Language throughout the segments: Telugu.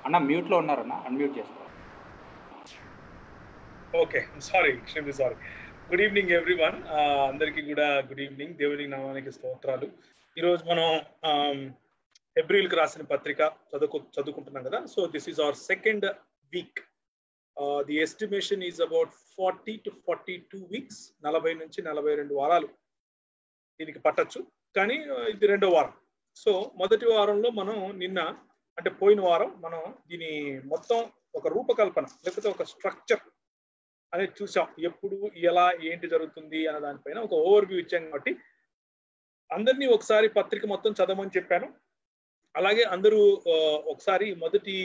అన్న మ్యూట్లో ఉన్నారన్న, అన్మ్యూట్ చేసుకో. Okay, sorry, extremely sorry. Good evening everyone. అందరికీ కూడా గుడ్ ఈవినింగ్. దేవుని నామానికి స్తోత్రాలు. ఈరోజు మనం ఏప్రిల్కి రాసిన పత్రిక చదువుకుంటున్నాం కదా. So this is our second week. The estimation is about 40 to 42 weeks. 40 నుంచి 42 వారాలు దీనికి పట్టచ్చు, కానీ ఇది రెండో వారం. సో మొదటి వారంలో మనం అంటే పోయిన వారం మనం దీని మొత్తం ఒక రూపకల్పన లేకపోతే ఒక స్ట్రక్చర్ అనేది చూసాం. ఎప్పుడు, ఎలా, ఏంటి జరుగుతుంది అన్న దానిపైన ఒక ఓవర్వ్యూ ఇచ్చాం. కాబట్టి అందరినీ ఒకసారి పత్రిక మొత్తం చదవమని చెప్పాను. అలాగే అందరూ ఒకసారి మొదటి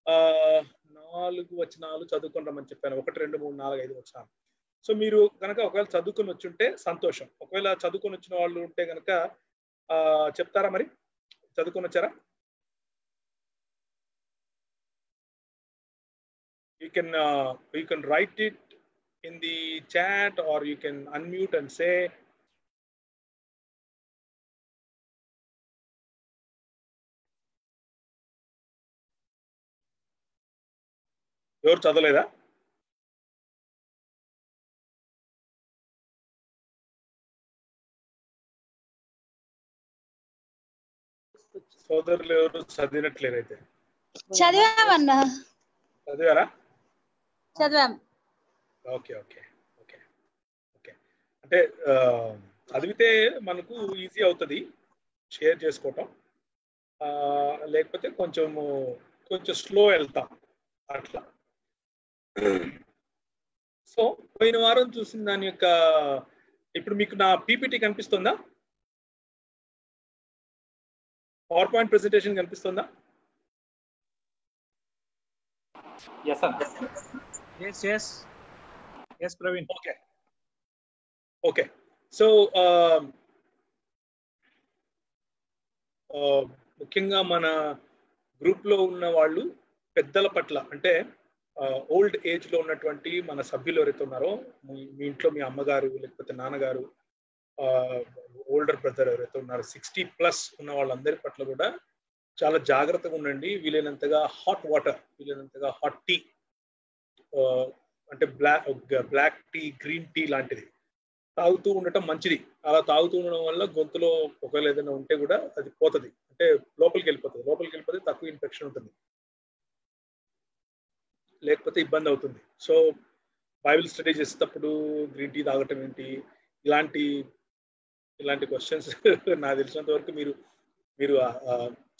4 వచనాలు చదువుకుంటామని చెప్పాను. 1, 2, 3, 4, 5 వచనాలు. సో మీరు కనుక ఒకవేళ చదువుకొని వచ్చుంటే సంతోషం. ఒకవేళ చదువుకొని వచ్చిన వాళ్ళు ఉంటే కనుక చెప్తారా? మరి చదువుకొని వచ్చారా? You can write it in the chat or you can unmute and say. ఎవరు చదవలేదా? సోదరులు ఎవరు చదివినట్లేరు అయితే? చదివామన్నా. చదివారా? చదివాం. Okay okay okay okay. అంటే చదివితే మనకు ఈజీ అవుతుంది షేర్ చేసుకోవటం. లేకపోతే కొంచెం స్లో వెళ్తాం అట్లా. సో పోయిన వారం చూసిన దాని యొక్క ఇప్పుడు మీకు నా పీపీటీ కనిపిస్తుందా? పవర్ పాయింట్ ప్రెజెంటేషన్ కనిపిస్తుందా? yes sir. yes Praveen. Okay so ముఖ్యంగా మన గ్రూప్ లో ఉన్న వాళ్ళు పెద్దల పట్ల, అంటే ఓల్డ్ ఏజ్ లో ఉన్నటువంటి మన సభ్యులు ఎవరైతే ఉన్నారో, మీ ఇంట్లో మీ అమ్మగారు లేకపోతే నాన్నగారు, ఓల్డర్ బ్రదర్ ఎవరైతే ఉన్నారో 60+ ఉన్న వాళ్ళందరి పట్ల కూడా చాలా జాగ్రత్తగా ఉండండి. వీలైనంతగా హాట్ వాటర్, వీలైనంతగా హాట్ టీ, అంటే బ్లాక్ టీ, గ్రీన్ టీ లాంటిది తాగుతూ ఉండటం మంచిది. అలా తాగుతూ ఉండడం వల్ల గొంతులో ఒకవేళ ఏదైనా ఉంటే కూడా అది పోతుంది, అంటే లోపలికి వెళ్ళిపోతే తక్కువ ఇన్ఫెక్షన్ ఉంటుంది, లేకపోతే ఇబ్బంది అవుతుంది. సో బైబిల్ స్టడీ చేసేటప్పుడు గ్రీన్ టీ తాగటం ఏంటి, ఇలాంటి క్వశ్చన్స్ నాకు తెలిసినంత వరకు మీరు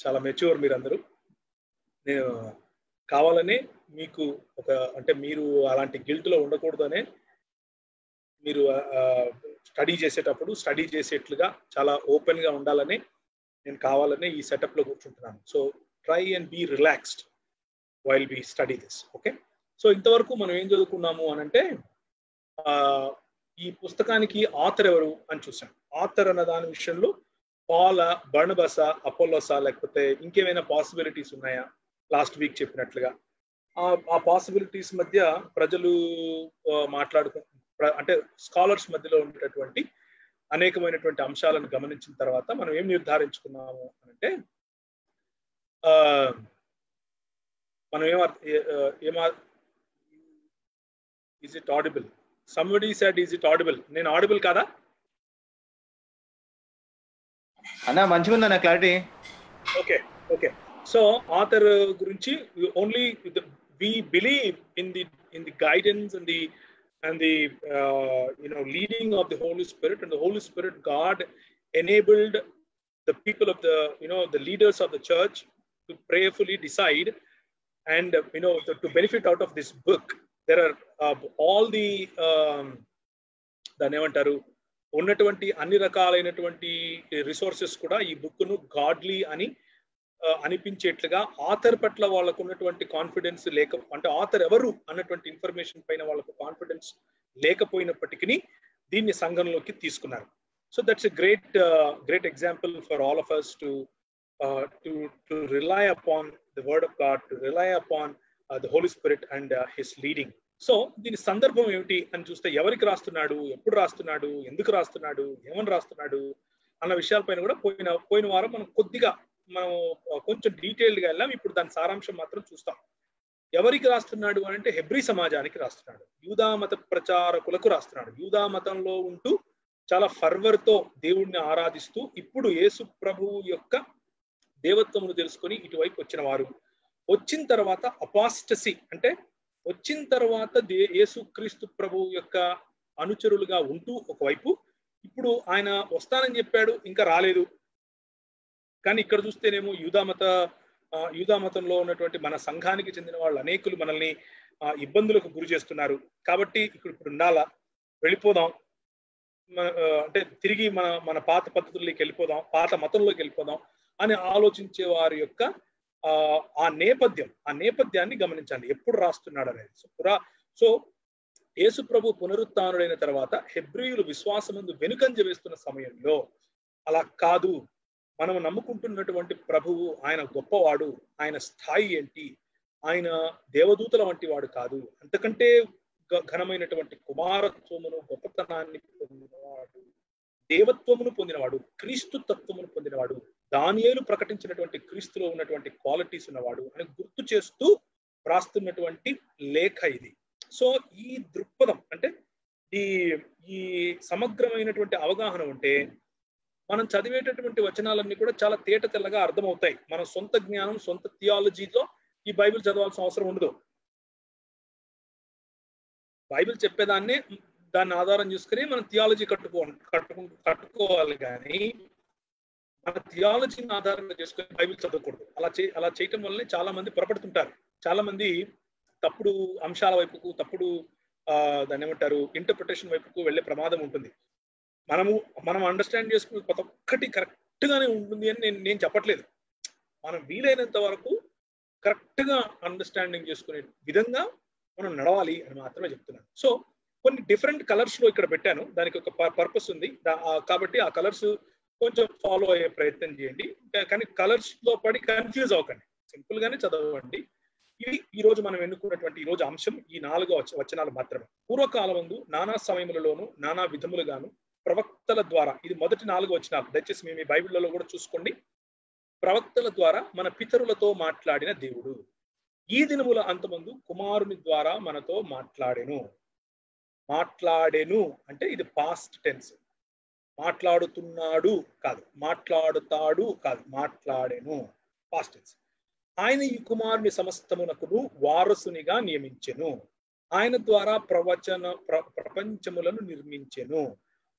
చాలా మెచ్యూర్ మీరందరూ. నేను కావాలని మీకు అంటే మీరు అలాంటి గిల్ట్లో ఉండకూడదు అనే మీరు స్టడీ చేసేట్లుగా చాలా ఓపెన్గా ఉండాలని నేను కావాలని ఈ సెటప్లో కూర్చుంటున్నాను. So try and be relaxed while be study this. Okay, so ఇంతవరకు మనం ఏం చదువుకున్నాము అని అంటే ఈ పుస్తకానికి ఆథర్ ఎవరు అని చూసాం. ఆథర్ అన్న దాని విషయంలో పాల, బర్నబస, అపోలోసా, లేకపోతే ఇంకేమైనా పాసిబిలిటీస్ ఉన్నాయా? లాస్ట్ వీక్ చెప్పినట్లుగా ఆ పాసిబిలిటీస్ మధ్య ప్రజలు అంటే స్కాలర్స్ మధ్యలో ఉండేటటువంటి అనేకమైనటువంటి అంశాలను గమనించిన తర్వాత మనం ఏం నిర్ధారించుకున్నాము అంటే మనం is it audible? somebody said is it audible? నేను ఆడిబుల్ కాదా అన్నా? మంచిగా ఉందన్న క్లారిటీ. ఓకే సో ఆథర్ గురించి only we believe in the guidance and the leading of the Holy Spirit, and the Holy Spirit God enabled the people of the leaders of the church to prayerfully decide and to benefit out of this book. There are all the దాన్ని ఏమంటారు, ఉన్నటువంటి అన్ని రకాలైనటువంటి రిసోర్సెస్ కూడా ఈ బుక్ ను గాడ్లీ అని అనిపించేట్లుగా ఆథర్ పట్ల వాళ్ళకు ఉన్నటువంటి కాన్ఫిడెన్స్ అంటే ఆథర్ ఎవరు అన్నటువంటి ఇన్ఫర్మేషన్ పైన వాళ్ళకు కాన్ఫిడెన్స్ లేకపోయినప్పటికీ దీన్ని సంఘంలోకి తీసుకున్నారు. So that's a great example for all of us to rely upon the word of God, to rely upon the Holy Spirit and his leading. So దీని సందర్భం ఏమిటి అని చూస్తే ఎవరికి రాస్తున్నాడు, ఎప్పుడు రాస్తున్నాడు, ఎందుకు రాస్తున్నాడు, ఏమని రాస్తున్నాడు అన్న విషయాలపైన కూడా పోయిన వారం మనం కొద్దిగా మనం కొంచెం డీటెయిల్డ్గా వెళ్ళాం. ఇప్పుడు దాని సారాంశం మాత్రం చూస్తాం. ఎవరికి రాస్తున్నాడు అని అంటే హెబ్రీ సమాజానికి రాస్తున్నాడు, యూదా మత ప్రచారకులకు రాస్తున్నాడు. యూదా మతంలో ఉంటూ చాలా ఫర్వర్తో దేవుణ్ణి ఆరాధిస్తూ ఇప్పుడు యేసు ప్రభువు యొక్క దేవత్వమును తెలుసుకొని ఇటువైపు వచ్చిన వారు, వచ్చిన తర్వాత అపాస్టసీ అంటే వచ్చిన తర్వాత యేసుక్రీస్తు ప్రభువు యొక్క అనుచరులుగా ఉంటూ ఒకవైపు, ఇప్పుడు ఆయన వస్తానని చెప్పాడు ఇంకా రాలేదు, కానీ ఇక్కడ చూస్తేనేమో యూదా మతంలో ఉన్నటువంటి మన సంఘానికి చెందిన వాళ్ళు అనేకులు మనల్ని ఇబ్బందులకు గురి చేస్తున్నారు, కాబట్టి ఇప్పుడు ఉండాలా, వెళ్ళిపోదాం, అంటే తిరిగి మన పాత పద్ధతుల్లోకి వెళ్ళిపోదాం, పాత మతంలోకి వెళ్ళిపోదాం అని ఆలోచించే వారి యొక్క ఆ నేపథ్యాన్ని గమనించండి ఎప్పుడు రాస్తున్నాడు అనేది. సో యేసు ప్రభు పునరుత్థానుడైన తర్వాత హెబ్రీయులు విశ్వాసమందు వెనుకంజ వేస్తున్న సమయంలో అలా కాదు, మనం నమ్ముకుంటున్నటువంటి ప్రభువు ఆయన గొప్పవాడు, ఆయన స్థాయి ఏంటి, ఆయన దేవదూతల వంటి వాడు కాదు, అంతకంటే ఘనమైనటువంటి కుమారత్వమును గొప్పతనాన్ని పొందినవాడు, దేవత్వమును పొందినవాడు, క్రీస్తు తత్వమును పొందినవాడు, దానియేలు ప్రకటించినటువంటి క్రీస్తులో ఉన్నటువంటి క్వాలిటీస్ ఉన్నవాడు అని గుర్తు చేస్తూ రాస్తున్నటువంటి లేఖ ఇది. సో ఈ దృక్పథం అంటే ఈ సమగ్రమైనటువంటి అవగాహన ఉంటే మనం చదివేటటువంటి వచనాలన్నీ కూడా చాలా తేట తెల్లగా అర్థమవుతాయి. మన సొంత జ్ఞానం, సొంత థియాలజీతో ఈ బైబిల్ చదవాల్సిన అవసరం ఉండదు. బైబిల్ చెప్పేదాన్ని దాన్ని ఆధారం చేసుకుని మనం థియాలజీ కట్టుకోవాలి, కానీ మన థియాలజీని ఆధారంగా చేసుకుని బైబిల్ చదవకూడదు. అలా చేయటం వల్లనే చాలా మంది పొరపడుతుంటారు. చాలా మంది తప్పుడు అంశాల వైపుకు, తప్పుడు దాన్ని ఏమంటారు ఇంటర్ప్రిటేషన్ వైపుకు వెళ్ళే ప్రమాదం ఉంటుంది. మనం అండర్స్టాండ్ చేసుకునే ప్రతి ఒక్కటి కరెక్ట్ గానే ఉంటుంది అని నేను చెప్పట్లేదు. మనం వీలైనంత వరకు కరెక్ట్ గా అండర్స్టాండింగ్ చేసుకునే విధంగా మనం నడవాలి అని మాత్రమే చెప్తున్నాను. సో కొన్ని డిఫరెంట్ కలర్స్ లో ఇక్కడ పెట్టాను, దానికి ఒక పర్పస్ ఉంది కాబట్టి ఆ కలర్స్ కొంచెం ఫాలో అయ్యే ప్రయత్నం చేయండి, కానీ కలర్స్ లో పడి కన్ఫ్యూజ్ అవ్వకండి, సింపుల్ గానే చదవండి. ఇది ఈ రోజు మనం ఎన్నుకున్నటువంటి ఈ రోజు అంశం ఈ 4 వచనాలు మాత్రమే. పూర్వకాలమందు నానా సమయములలోను నానా విధములుగాను ప్రవక్తల ద్వారా, ఇది మొదటి 4 వచనాలు, దయచేసి మీ బైబిళ్లలో కూడా చూసుకోండి. ప్రవక్తల ద్వారా మన పితరులతో మాట్లాడిన దేవుడు ఈ దినముల అంతమందు కుమారుని ద్వారా మనతో మాట్లాడెను అంటే ఇది పాస్ట్ టెన్స్, మాట్లాడుతున్నాడు కాదు, మాట్లాడుతాడు కాదు, మాట్లాడెను పాస్ట్ టెన్స్. ఆయన ఈ కుమారుని సమస్తమునకును వారసునిగా నియమించెను, ఆయన ద్వారా ప్రపంచములను నిర్మించెను,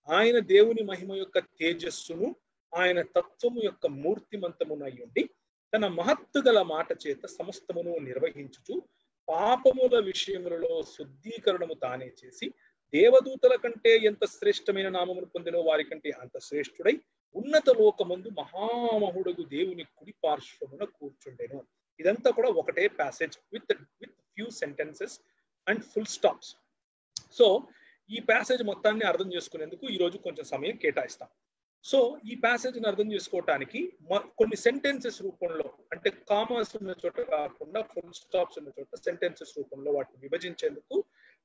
ఆయన దేవుని మహిమ యొక్క తేజస్సును ఆయన తత్వము యొక్క మూర్తిమంతమునయ్యుండి తన మహత్తు గల మాట చేత సమస్తమును నిర్వహించుచు పాపముల విషయములలో శుద్ధీకరణము తానే చేసి దేవదూతల కంటే ఎంత శ్రేష్టమైన నామమును పొందినో వారి కంటే అంత శ్రేష్ఠుడై ఉన్నత లోకమందు మహామహుడుగు దేవుని కుడి పార్శ్వమున కూర్చుండెను. ఇదంతా కూడా ఒకటే passage with few sentences and full stops. So ఈ ప్యాసేజ్ మొత్తాన్ని అర్థం చేసుకునేందుకు ఈరోజు కొంచెం సమయం కేటాయిస్తాం. సో ఈ ప్యాసేజ్ని అర్థం చేసుకోవటానికి కొన్ని సెంటెన్సెస్ రూపంలో, అంటే కామాస్ ఉన్న చోట కాకుండా ఫుల్ స్టాప్స్ ఉన్న చోట సెంటెన్సెస్ రూపంలో వాటిని విభజించేందుకు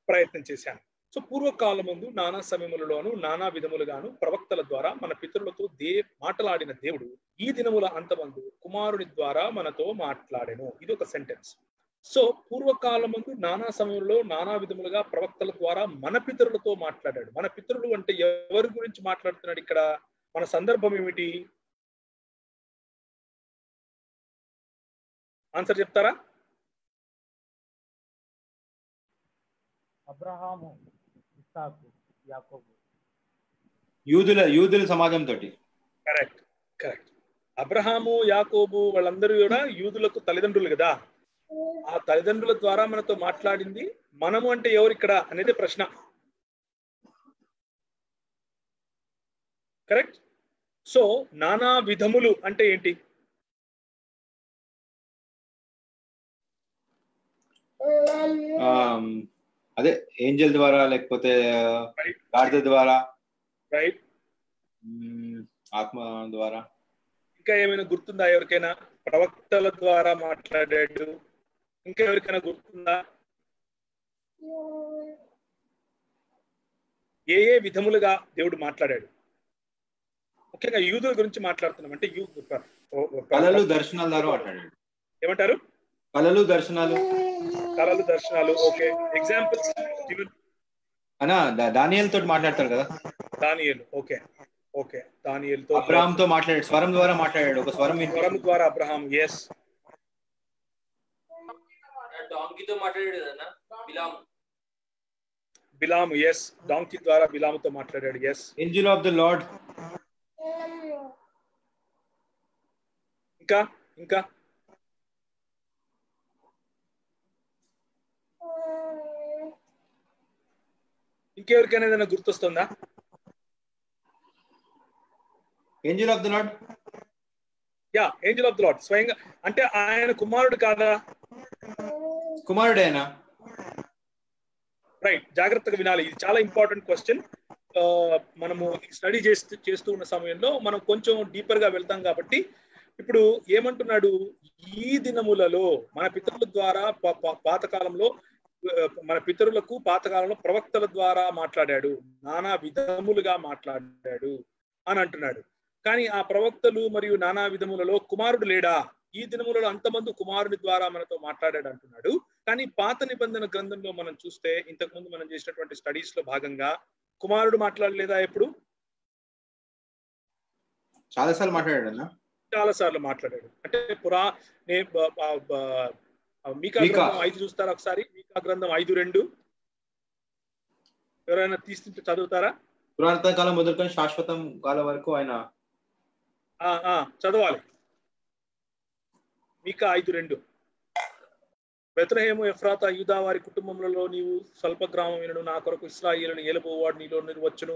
ప్రయత్నం చేశాను. సో పూర్వకాలమందు నానా సమయములలోను నానా విధములుగాను ప్రవక్తల ద్వారా మన పితరులతో మాట్లాడిన దేవుడు ఈ దినముల అంతమందు కుమారుని ద్వారా మనతో మాట్లాడెను. ఇది ఒక సెంటెన్స్. సో పూర్వకాలమందు నానా సమయంలో నానా విధములుగా ప్రవక్తల ద్వారా మన పితరులతో మాట్లాడాడు. మన పితరులు అంటే ఎవరి గురించి మాట్లాడుతున్నాడు ఇక్కడ? మన సందర్భం ఏమిటి? ఆన్సర్ చెప్తారా? అబ్రహాము, ఇస్సాకు, యాకోబు. యూదుల సమాజం తోటి. కరెక్ట్. అబ్రహాము, యాకోబు వాళ్ళందరూ కూడా యూదులకు తల్లిదండ్రులు కదా. ఆ తల్లిదండ్రుల ద్వారా మనతో మాట్లాడింది మనము అంటే ఎవరు ఇక్కడ అనేది ప్రశ్న. కరెక్ట్. సో నానా విధములు అంటే ఏంటి? అదే ఏంజల్ ద్వారా, లేకపోతే గాడిద ద్వారా, రైట్, ఆత్మ ద్వారా. ఇంకా ఏమైనా గుర్తుందా ఎవరికైనా? ప్రవక్తల ద్వారా మాట్లాడాడు, ఇంకా ఎవరికైనా గుర్తుందా? ఏ విధములుగా దేవుడు మాట్లాడాడు? ముఖ్యంగా యూదుల గురించి మాట్లాడుతున్నాం. అంటే కళలు దర్శనాల ద్వారా మాట్లాడాడు. ఏమంటారు? కళలు దర్శనాలు. ఓకే, ఎగ్జాంపుల్స్ అన్నా దానియేలు తోటి మాట్లాడతారు కదా. దానియేలు, ఓకే ఓకే, దానియేలుతో అబ్రహాంతో మాట్లాడాడు, స్వరం ద్వారా మాట్లాడాడు. ఒక స్వరం ద్వారా అబ్రహాం. ఎస్. డాంకీతో మాట్లాడాడు కదా బిలాము. ఎస్, డాంకీ ద్వారా బిలాముతో మాట్లాడాడు. Yes. Angel of the Lord. ఇంకా ఇంకెవరికైనా ఏదైనా గుర్తొస్తుందా? Angel of the Lord. Yeah, angel of the Lord స్వయంగా. అంటే ఆయన కుమారుడు కాదా? కుమారుడేనా? రైట్, జాగ్రత్తగా వినాలి, ఇది చాలా ఇంపార్టెంట్ క్వశ్చన్. మనము స్టడీ చేస్తూ ఉన్న సమయంలో మనం కొంచెం డీపర్ గా వెళ్తాం కాబట్టి ఇప్పుడు ఏమంటున్నాడు? ఈ దినములలో మన పితరుల ద్వారా పాతకాలంలో మన పితరులకు పాతకాలంలో ప్రవక్తల ద్వారా మాట్లాడాడు, నానా విధములుగా మాట్లాడాడు అని అంటున్నాడు. కానీ ఆ ప్రవక్తలు మరియు నానా విధములలో కుమారుడు లేడా? ఈ దినములలో అంతమంది కుమారుని ద్వారా మనతో మాట్లాడాడు అంటున్నాడు. కానీ పాత నిబంధన గ్రంథంలో మనం చూస్తే, ఇంతకుముందు మనం చేసినటువంటి స్టడీస్ లో భాగంగా కుమారుడు మాట్లాడలేదా? ఎప్పుడు? చాలాసార్లు మాట్లాడాడు అన్న. చాలాసార్లు మాట్లాడాడు. అంటే మీకా గ్రంథం 5 చూస్తారా ఒకసారి? మీకా గ్రంథం 5:2 ఎవరైనా తీసుకుంటే చదువుతారా? పురాతన కాలం మొదలుకొని శాశ్వతం కాలం వరకు ఆయన చదవాలి. మీకా 5:2. బెత్లెహేము ఎఫ్రాతా యూదా వారి కుటుంబములలో నీవు స్వల్ప గ్రామమును, నా కొరకు ఇశ్రాయేలును ఏలుబోవాడు నీలో వచ్చును.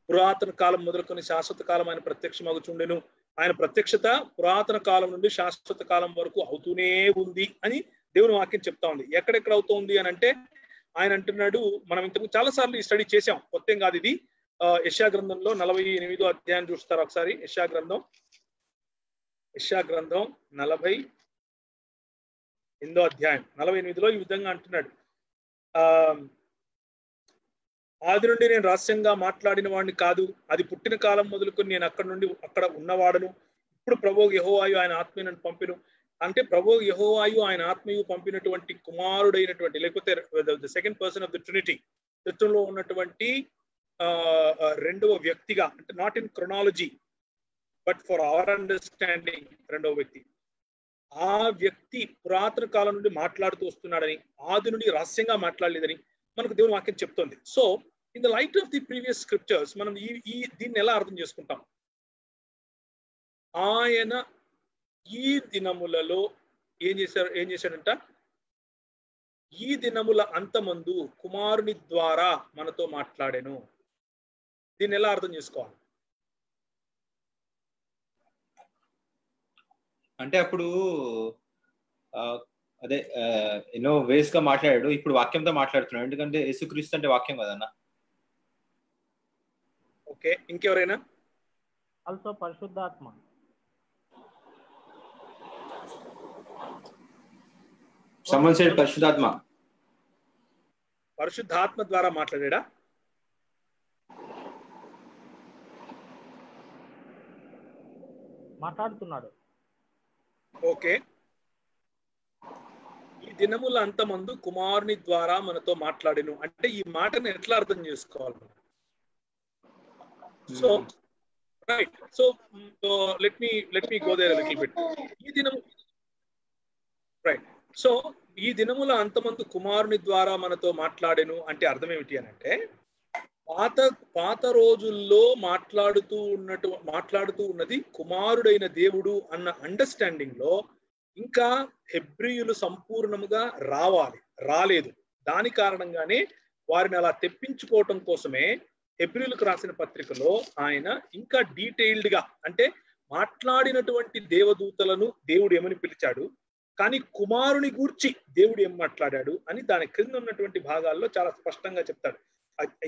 పురాతన కాలం మొదలుకొని శాశ్వత కాలం ఆయన ప్రత్యక్షమగుచుండెను. ఆయన ప్రత్యక్షత పురాతన కాలం నుండి శాశ్వత కాలం వరకు అవుతూనే ఉంది అని దేవుని వాక్యం చెప్తా ఉంది. ఎక్కడెక్కడ అవుతుంది అని అంటే ఆయన అంటున్నాడు, మనం ఇంతకు చాలా సార్లు ఈ స్టడీ చేసాం, కొత్తేం కాదు ఇది. యెషయా గ్రంథంలో 48వ అధ్యాయం చూస్తారు ఒకసారి. యెషయా గ్రంథం 48వ అధ్యాయం 48లో ఈ విధంగా అంటున్నాడు, ఆది నుండి నేను రహస్యంగా మాట్లాడిన వాడిని కాదు, అది పుట్టిన కాలం మొదలుకొని నేను అక్కడ ఉన్నవాడను. ఇప్పుడు ప్రభువు యెహోవాయు ఆయన ఆత్మీయ నన్ను పంపిను. అంటే ప్రభువు యెహోవాయు ఆయన ఆత్మీయు పంపినటువంటి కుమారుడైనటువంటి, లేకపోతే the second person of the Trinity, త్రిత్వంలో ఉన్నటువంటి రెండవ వ్యక్తిగా, అంటే not in chronology but for our understanding రెండవ వ్యక్తి. ఆ వ్యక్తి పురాతన కాలం నుండి మాట్లాడుతూ వస్తున్నాడని, ఆది నుండి రహస్యంగా మాట్లాడలేదని మనకు దేవుని వాక్యం చెప్తోంది. So in the light of the previous scriptures మనం దీన్ని ఎలా అర్థం చేసుకుంటాం? ఆయన ఈ దినములలో ఏం చేశాడంట? ఈ దినముల అంతమందు కుమారుని ద్వారా మనతో మాట్లాడాను. దీన్ని ఎలా అర్థం చేసుకోవాలి? అంటే అప్పుడు అదే ఎన్నో వేస్ గా మాట్లాడాడు, ఇప్పుడు వాక్యంతో మాట్లాడుతున్నాడు. ఎందుకంటే యేసుక్రీస్తు అంటే వాక్యం కదన్నా. ఓకే, ఇంకెవరైనా? ఆల్సో పరిశుద్ధాత్మ. Someone said పరిశుద్ధాత్మ. పరిశుద్ధాత్మ ద్వారా మాట్లాడా? మాట్లాడుతున్నాడు. ఓకే, ఈ దినముల అంతమందు కుమారుని ద్వారా మనతో మాట్లాడెను అంటే ఈ మాటను ఎట్లా అర్థం చేసుకోవాలి? So right, so let me go there little bit. ఈ దినము రైట్, సో ఈ దినముల అంతమందు కుమారుని ద్వారా మనతో మాట్లాడెను అంటే అర్థం ఏమిటి అని అంటే, పాత రోజుల్లో మాట్లాడుతూ ఉన్నది కుమారుడైన దేవుడు అన్న అండర్స్టాండింగ్ లో ఇంకా హెబ్రీయులు సంపూర్ణముగా రాలేదు. దాని కారణంగానే వారిని అలా తెప్పించుకోవటం కోసమే హెబ్రీయులకు రాసిన పత్రికలో ఆయన ఇంకా డీటెయిల్డ్ గా, అంటే మాట్లాడినటువంటి దేవదూతలను దేవుడు ఏమని పిలిచాడు, కానీ కుమారుని గూర్చి దేవుడు ఏం మాట్లాడాడు అని దాని క్రింద ఉన్నటువంటి భాగాల్లో చాలా స్పష్టంగా చెప్తాడు.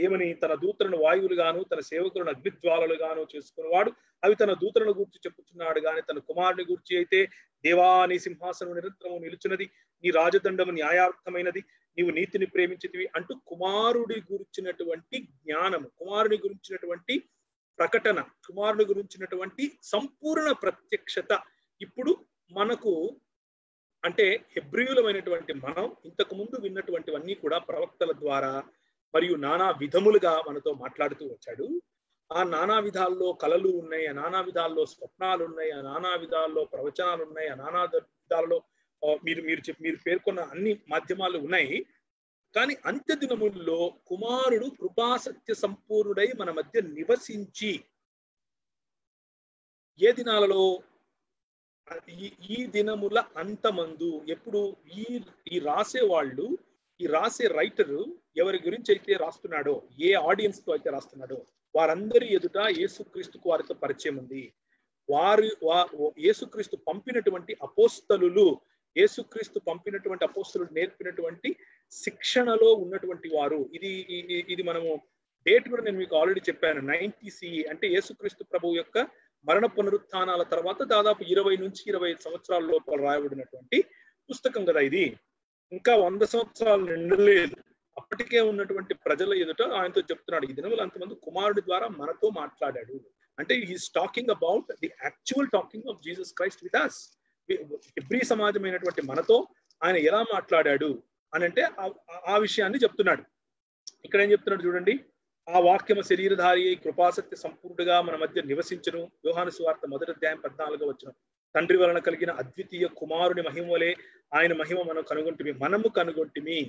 ఏమని? తన దూతలను వాయువులుగాను తన సేవకులను అగ్నిజ్వాలలుగాను చేసుకునేవాడు, అవి తన దూతలను గూర్చి చెప్పుచున్నాడు. కానీ తన కుమారుని గూర్చి అయితే, దేవా నీ సింహాసనం నిరంతరము నిలుచున్నది, నీ రాజదండము న్యాయార్థమైనది, నీవు నీతిని ప్రేమించితివి అంటూ కుమారుడి గురించినటువంటి జ్ఞానము, కుమారుని గురించినటువంటి ప్రకటన, కుమారుని గురించినటువంటి సంపూర్ణ ప్రత్యక్షత ఇప్పుడు మనకు, అంటే హెబ్రీయులమైనటువంటి మనం ఇంతకు ముందు విన్నటువంటివన్నీ కూడా ప్రవక్తల ద్వారా మరియు నానా విధములుగా మనతో మాట్లాడుతూ వచ్చాడు. ఆ నానా విధాల్లో కళలు ఉన్నాయి, ఆ నానా విధాల్లో స్వప్నాలు ఉన్నాయి, ఆ నానా విధాల్లో ప్రవచనాలు ఉన్నాయి, ఆ నానా విధాలలో మీరు పేర్కొన్న అన్ని మాధ్యమాలు ఉన్నాయి. కానీ అంత్య దినముల్లో కుమారుడు కృపాసత్య సంపూర్ణుడై మన మధ్య నివసించి, ఏ దినాలలో? ఈ దినముల అంతమందు. ఎప్పుడు? ఈ రాసే వాళ్ళు, ఈ రాసే రైటరు ఎవరి గురించి అయితే రాస్తున్నాడో, ఏ ఆడియన్స్ తో అయితే రాస్తున్నాడో వారందరి ఎదుట యేసుక్రీస్తుకు వారితో పరిచయం ఉంది. యేసుక్రీస్తు పంపినటువంటి అపోస్తలులు, యేసుక్రీస్తు పంపినటువంటి అపోస్తలులు నేర్పినటువంటి శిక్షణలో ఉన్నటువంటి వారు. ఇది మనము డేట్ కూడా నేను మీకు ఆల్రెడీ చెప్పాను. 90 CE అంటే యేసుక్రీస్తు ప్రభువు యొక్క మరణ పునరుత్థానాల తర్వాత దాదాపు 20 నుంచి 25 సంవత్సరాల లోపల రాయబడినటువంటి పుస్తకం కదా ఇది. ఇంకా 100 సంవత్సరాలు నిండలేదు. అప్పటికే ఉన్నటువంటి ప్రజల ఎదుట ఆయనతో చెప్తున్నాడు, ఈ దినములు అంతమంది కుమారుడి ద్వారా మనతో మాట్లాడాడు. అంటే he's talking about the actual talking of Jesus Christ with us. హెబ్రీ సమాజమైనటువంటి మనతో ఆయన ఎలా మాట్లాడాడు అని అంటే ఆ విషయాన్ని చెప్తున్నాడు. ఇక్కడ ఏం చెప్తున్నాడు చూడండి. ఆ వాక్యము శరీరధారి అయి కృపాసక్తి సంపూర్ణుడుగా మన మధ్య నివసించును. యోహాను సువార్త 1వ అధ్యాయం 14వ వచనం. తండ్రి వలన కలిగిన అద్వితీయ కుమారుని మహిమ వలె ఆయన మహిమ మనం కనుగొంటిమి. మనము కనుగొంటిమి.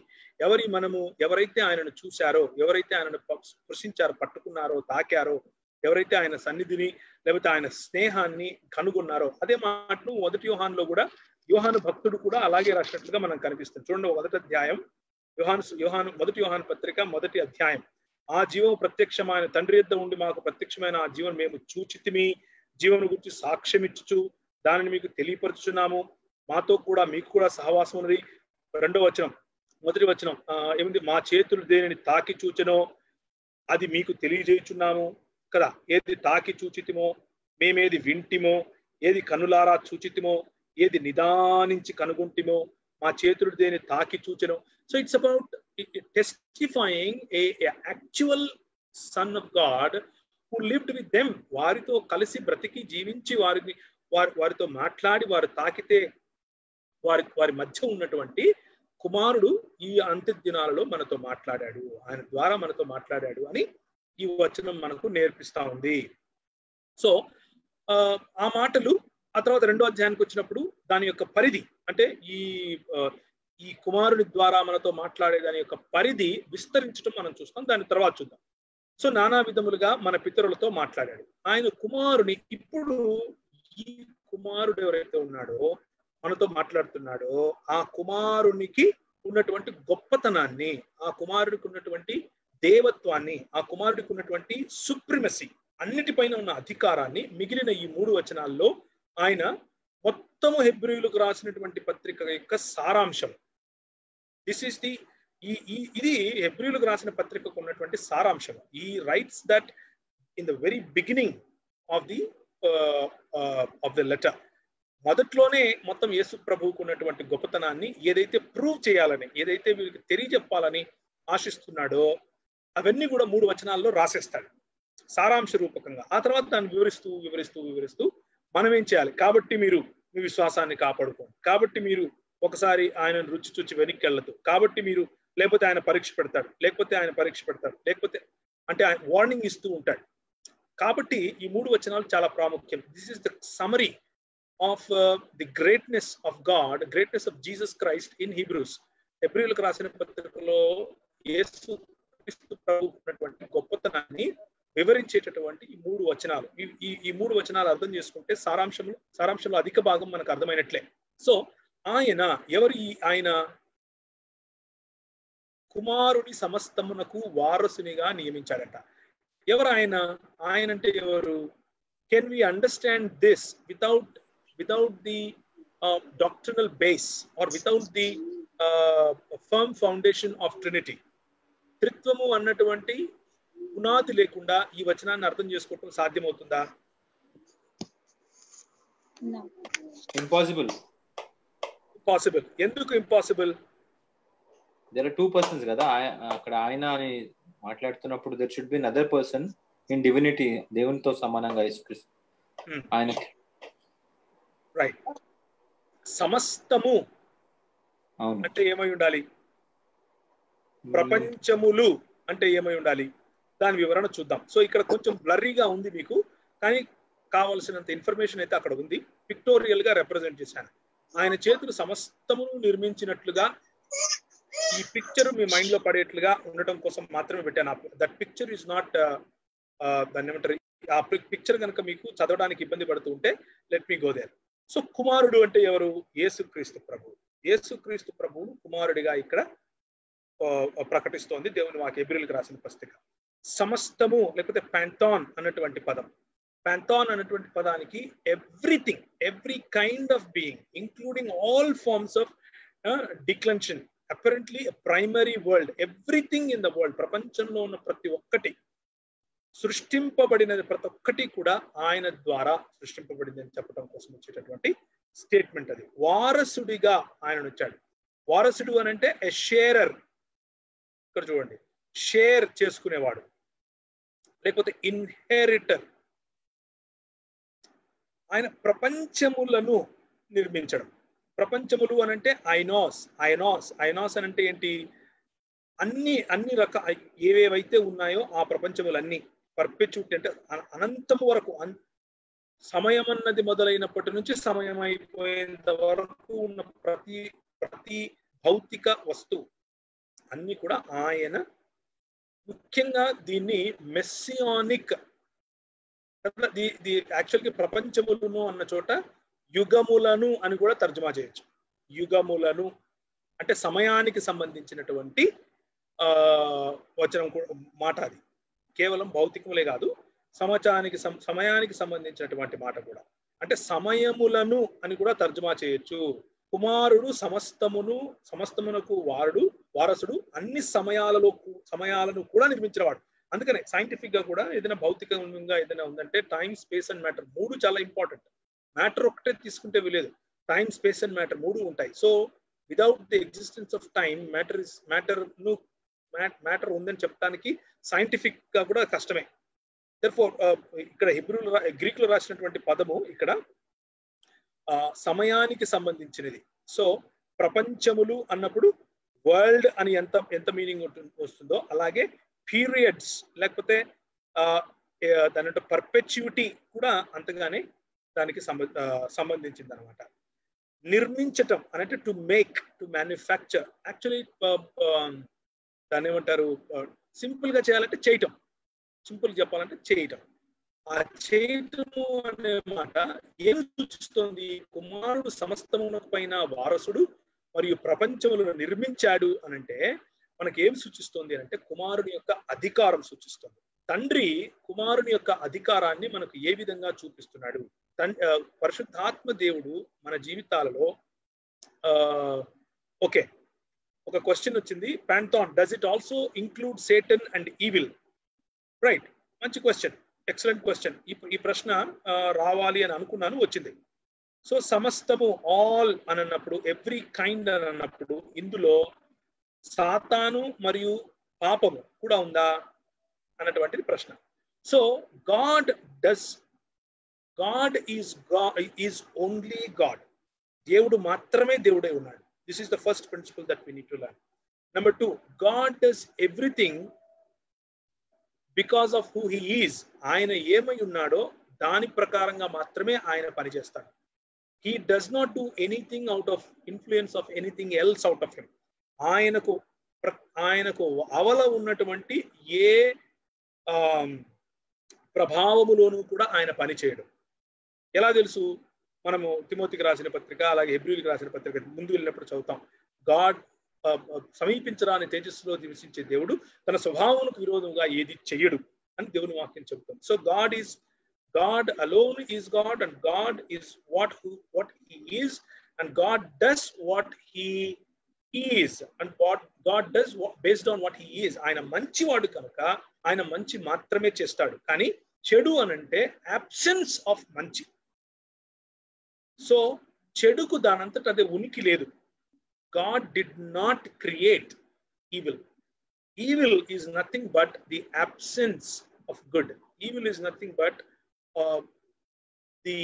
ఎవరైతే ఆయనను చూశారో, ఎవరైతే ఆయనను స్పృశించారో, పట్టుకున్నారో, తాకారో, ఎవరైతే ఆయన సన్నిధిని లేకపోతే ఆయన స్నేహాన్ని కనుగొన్నారో, అదే మాటను 1 యోహానులో కూడా యోహాను భక్తుడు కూడా అలాగే రాసినట్లుగా మనం కనిపిస్తుంది. చూడండి 1వ అధ్యాయం, 1 యోహాను పత్రిక 1వ అధ్యాయం. ఆ జీవము ప్రత్యక్షమైన తండ్రి యొద్ద ఉండి మాకు ప్రత్యక్షమైన ఆ జీవనం మేము చూచితిమి, జీవనం గురించి సాక్ష్యం ఇచ్చుచు దానిని మీకు తెలియపరుచున్నాము. మాతో కూడా మీకు కూడా సహవాసం ఉన్నది. 2వ వచనం, 1వ వచనం ఏముంది? మా చేతులు దేనిని తాకి చూచెనో అది మీకు తెలియజేయుచున్నాము కదా. ఏది తాకి చూచితిమో, మేమేది వింటిమో, ఏది కనులారా చూచితిమో, ఏది నిదానించి కనుగొంటిమో, మా చేతులు దేని తాకి చూచెనో. So it's about testifying a actual son of God who lived with them. వారితో కలిసి బ్రతికి జీవించి వారితో మాట్లాడి వారు తాకితే వారి మధ్య ఉన్నటువంటి కుమారుడు ఈ అంత్య దినాలలో మనతో మాట్లాడాడు, ఆయన ద్వారా మనతో మాట్లాడాడు అని ఈ వచనం మనకు నేర్పిస్తా ఉంది. సో ఆ మాటలు ఆ తర్వాత 2వ అధ్యాయానికి వచ్చినప్పుడు దాని యొక్క పరిధి, అంటే ఈ కుమారుని ద్వారా మనతో మాట్లాడే దాని యొక్క పరిధి విస్తరించడం మనం చూస్తాం. దాని తర్వాత చూద్దాం. సో నానా విధములుగా మన పితరులతో మాట్లాడాడు. ఆయన కుమారుని, ఇప్పుడు ఈ కుమారుడు ఎవరైతే ఉన్నాడో, మనతో మాట్లాడుతున్నాడో, ఆ కుమారునికి ఉన్నటువంటి గొప్పతనాన్ని, ఆ కుమారుడికి ఉన్నటువంటి దేవత్వాన్ని, ఆ కుమారుడికి ఉన్నటువంటి సుప్రిమసీ, అన్నిటిపైన ఉన్న అధికారాన్ని మిగిలిన ఈ 3 వచనాల్లో ఆయన మొత్తము హెబ్రీయులకు రాసినటువంటి పత్రిక యొక్క సారాంశం. ఇది హెబ్రీయులకు రాసిన పత్రికకు ఉన్నటువంటి సారాంశం. ఈ rights that in the very beginning of the letter, మొదట్లోనే మొత్తం యేసు ప్రభువుకు ఉన్నటువంటి గొప్పతనాన్ని ఏదైతే ప్రూవ్ చేయాలని, ఏదైతే వీళ్ళకి తెలియజెప్పాలని ఆశిస్తున్నాడో అవన్నీ కూడా 3 వచనాల్లో రాసేస్తాడు సారాంశ రూపకంగా. ఆ తర్వాత దాన్ని వివరిస్తూ వివరిస్తూ వివరిస్తూ మనం ఏం చేయాలి? కాబట్టి మీరు మీ విశ్వాసాన్ని కాపాడుకోండి, కాబట్టి మీరు ఒకసారి ఆయనను రుచి చూచి వెనక్కి వెళ్ళదు, కాబట్టి మీరు, లేకపోతే ఆయన పరీక్ష పెడతాడు, లేకపోతే అంటే ఆయన వార్నింగ్ ఇస్తూ ఉంటాడు. కాబట్టి ఈ 3 వచనాలు చాలా ప్రాముఖ్యం. This is the summary of the greatness of God, greatness of Jesus Christ in Hebrews. హెబ్రీయులకు రాసిన పత్రికలో యేసు క్రీస్తు ప్రభువు ఉన్నటువంటి గొప్పతనాన్ని వివరించేటటువంటి ఈ 3 వచనాలు. ఈ 3 వచనాలు అర్థం చేసుకుంటే సారాంశంలో అధిక భాగం మనకు అర్థమైనట్లే. సో ఆయన కుమారుని సమస్తమునకు వారసునిగా నియమించాడట. ఎవరు ఆయన? ఆయన అంటే ఎవరు? Can we understand this without the doctrinal base or without the firm foundation of Trinity? త్రిత్వము అన్నటువంటి పునాది లేకుండా ఈ వచనాన్ని అర్థం చేసుకోవటం సాధ్యమవుతుందా? ఇంపాసిబుల్. ఎందుకు ఇంపాసిబుల్? దేర్ ఆర్ 2 persons కదా అక్కడ. ఆయన అని మాట్లాడుతున్నప్పుడు there should be another person in divinity దేవునితో సమానంగా యేసుక్రీస్తు ఆయనకి. రైట్. సమస్తము అవును. అంటే ఏమై ఉండాలి? ప్రపంచములు అంటే ఏమై ఉండాలి? దాని వివరణ చూద్దాం. సో ఇక్కడ కొంచెం బ్లర్రీగా ఉంది మీకు, కానీ కావలసినంత ఇన్ఫర్మేషన్ అయితే అక్కడ ఉంది. పిక్టోరియల్ గా రిప్రజెంట్ చేశాను. ఆయన చేతులు సమస్తమును నిర్మించినట్లుగా ఈ పిక్చర్ మీ మైండ్ లో పడేట్లుగా ఉండటం కోసం మాత్రమే పెట్టాను. దట్ పిక్చర్ ఈజ్ నాట్ దాన్ని ఏమంటారు, ఆ పిక్చర్ కనుక మీకు చదవడానికి ఇబ్బంది పడుతూ ఉంటే let me go there. So కుమారుడు అంటే ఎవరు? యేసుక్రీస్తు ప్రభువు. యేసుక్రీస్తు ప్రభువును కుమారుడిగా ఇక్కడ ప్రకటిస్తోంది దేవుని వాక్యం, హెబ్రీయులకు రాసిన పుస్తక. సమస్తము లేకపోతే ప్యాంథాన్ అన్నటువంటి పదం, ప్యాంథాన్ అన్నటువంటి పదానికి everything, every kind of being including all forms of declension, apparently primary world, everything in the world, ప్రపంచంలో ఉన్న ప్రతి ఒక్కటి సృష్టింపబడినది, ప్రతి ఒక్కటి కూడా ఆయన ద్వారా సృష్టింపబడింది అని చెప్పడం కోసం వచ్చేటటువంటి స్టేట్మెంట్ అది. వారసుడిగా ఆయన వచ్చాడు. వారసుడు అని అంటే ఎ షేరర్, ఇక్కడ చూడండి, షేర్ చేసుకునేవాడు, లేకపోతే ఇన్హెరిటర్. ఆయన ప్రపంచములను నిర్మించడం. ప్రపంచములు అని అంటే ఐనాస్, ఐనాస్, ఐనాస్ అని అంటే ఏంటి? అన్ని రకాల ఏవేవైతే ఉన్నాయో ఆ ప్రపంచములన్నీ, పర్పెచ్యూటీ అంటే అనంతము వరకు, సమయం అన్నది మొదలైనప్పటి నుంచి సమయం అయిపోయేంత వరకు ఉన్న ప్రతి భౌతిక వస్తువు అన్ని కూడా ఆయన. ముఖ్యంగా దీన్ని మెస్సియానిక్, యాక్చువల్గా ప్రపంచములను అన్న చోట యుగములను అని కూడా తర్జుమా చేయొచ్చు. యుగములను అంటే సమయానికి సంబంధించినటువంటి వచనం మాట. అది కేవలం భౌతికములే కాదు, సమయానికి సంబంధించినటువంటి మాట కూడా. అంటే సమయములను అని కూడా తర్జుమా చేయొచ్చు. కుమారుడు సమస్తమునకు వారసుడు, అన్ని సమయాలను కూడా నిర్మించినవాడు. అందుకనే సైంటిఫిక్ గా కూడా ఏదైనా భౌతికంగా ఏదైనా ఉందంటే టైం, స్పేస్ అండ్ మ్యాటర్ మూడు చాలా ఇంపార్టెంట్. మ్యాటర్ ఒకటే తీసుకుంటే లేదు, టైం, స్పేస్ అండ్ మ్యాటర్ మూడు ఉంటాయి. So without the existence of time, matter ఉందని చెప్పడానికి సైంటిఫిక్ గా కూడా కష్టమే. దెర్ఫోర్ ఇక్కడ గ్రీక్ లో రాసినటువంటి పదము ఇక్కడ సమయానికి సంబంధించినది. సో ప్రపంచములు అన్నప్పుడు వరల్డ్ అని ఎంత మీనింగ్ వస్తుందో, అలాగే పీరియడ్స్ లేకపోతే దాని పర్పెచ్యూటీ కూడా అంతగానే దానికి సంబంధించింది అనమాట. నిర్మించటం అంటే to make, to manufacture. Actually దాన్ని ఏమంటారు, సింపుల్ గా చేయాలంటే చేయటం, సింపుల్ చెప్పాలంటే చేయటం. ఆ చేయటము అనే మాట ఏం సూచిస్తోంది? కుమారుడు సమస్తమునకు పైన వారసుడు మరియు ప్రపంచములను నిర్మించాడు అనంటే మనకి ఏం సూచిస్తుంది అంటే కుమారుని యొక్క అధికారం సూచిస్తుంది. తండ్రి కుమారుని యొక్క అధికారాన్ని మనకు ఏ విధంగా చూపిస్తున్నాడు? పరిశుద్ధాత్మ దేవుడు మన జీవితాలలో ఓకే, ఒక క్వశ్చన్ వచ్చింది, pantheon does it also include Satan and evil? Right, మంచి క్వశ్చన్, ఎక్సలెంట్ క్వశ్చన్. ఈ ప్రశ్న రావాలి అని అనుకున్నాను, వచ్చింది. సో సమస్తము, ఆల్ అని అన్నప్పుడు, ఎవ్రీ కైండ్ అని అన్నప్పుడు ఇందులో సాతాను మరియు పాపము కూడా ఉందా అన్నటువంటిది ప్రశ్న. So God is only God. దేవుడు మాత్రమే దేవుడై ఉన్నాడు. This is the first principle that we need to learn. Number 2, God does everything because of who he is. ఆయన ఏమై ఉన్నాడో దాని ప్రకారంగా మాత్రమే ఆయన పనిచేస్తాడు. He does not do anything out of influence of anything else out of him. ఆయనకు అవల ఉన్నటువంటి ఏ ప్రభావములోనూ కూడా ఆయన పని చేయడం. ఎలా తెలుసు? మనము తిమోతికి రాసిన పత్రిక, అలాగే హెబ్రీయులకు రాసిన పత్రిక ముందు వెళ్ళినప్పుడు చదువుతాం. గాడ్ సమీపించరాని తేజస్సులో నివసించే దేవుడు తన స్వభావములకు విరోధంగా ఏది చెయ్యడు అని దేవుని వాక్యం చెబుతాం. So God alone is God, and God is what he is, and God does what he is, and God does based on what he is. ఆయన మంచివాడు కనుక ఆయన మంచి మాత్రమే చేస్తాడు. కానీ చెడు అనంటే absence of మంచి. సో చెడుకు దానంతట అదే ఉనికి లేదు. God did not create evil. Evil is nothing but the absence of good. Evil is nothing but the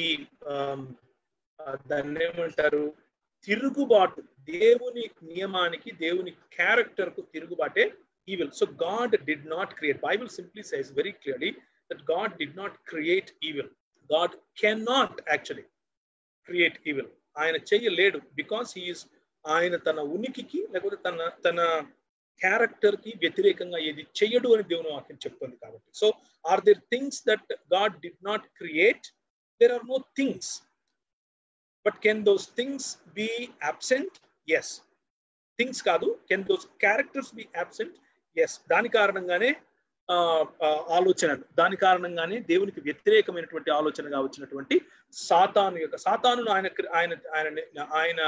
దాన్ని ఏమంటారు, తిరుగుబాటు, దేవుని నియమానికి, దేవుని క్యారెక్టర్ కు తిరుగుబాటే evil. So God did not create. Bible simply says very clearly that God did not create evil. God cannot actually create evil. ఆయన చేయలేడు, because he is, ఆయన తన ఉనికికి లేకపోతే తన క్యారెక్టర్ కి వ్యతిరేకంగా ఏది చేయడు అని దేవుని వాక్యం చెప్తుంది కాబట్టి. So are there things that God did not create? There are no things. But can those things be absent? Yes. Things కాదు, can those characters be absent? Yes. దాని కారణంగానే దాని కారణంగానే దేవునికి వ్యతిరేకమైనటువంటి ఆలోచనగా వచ్చినటువంటి సాతానును ఆయన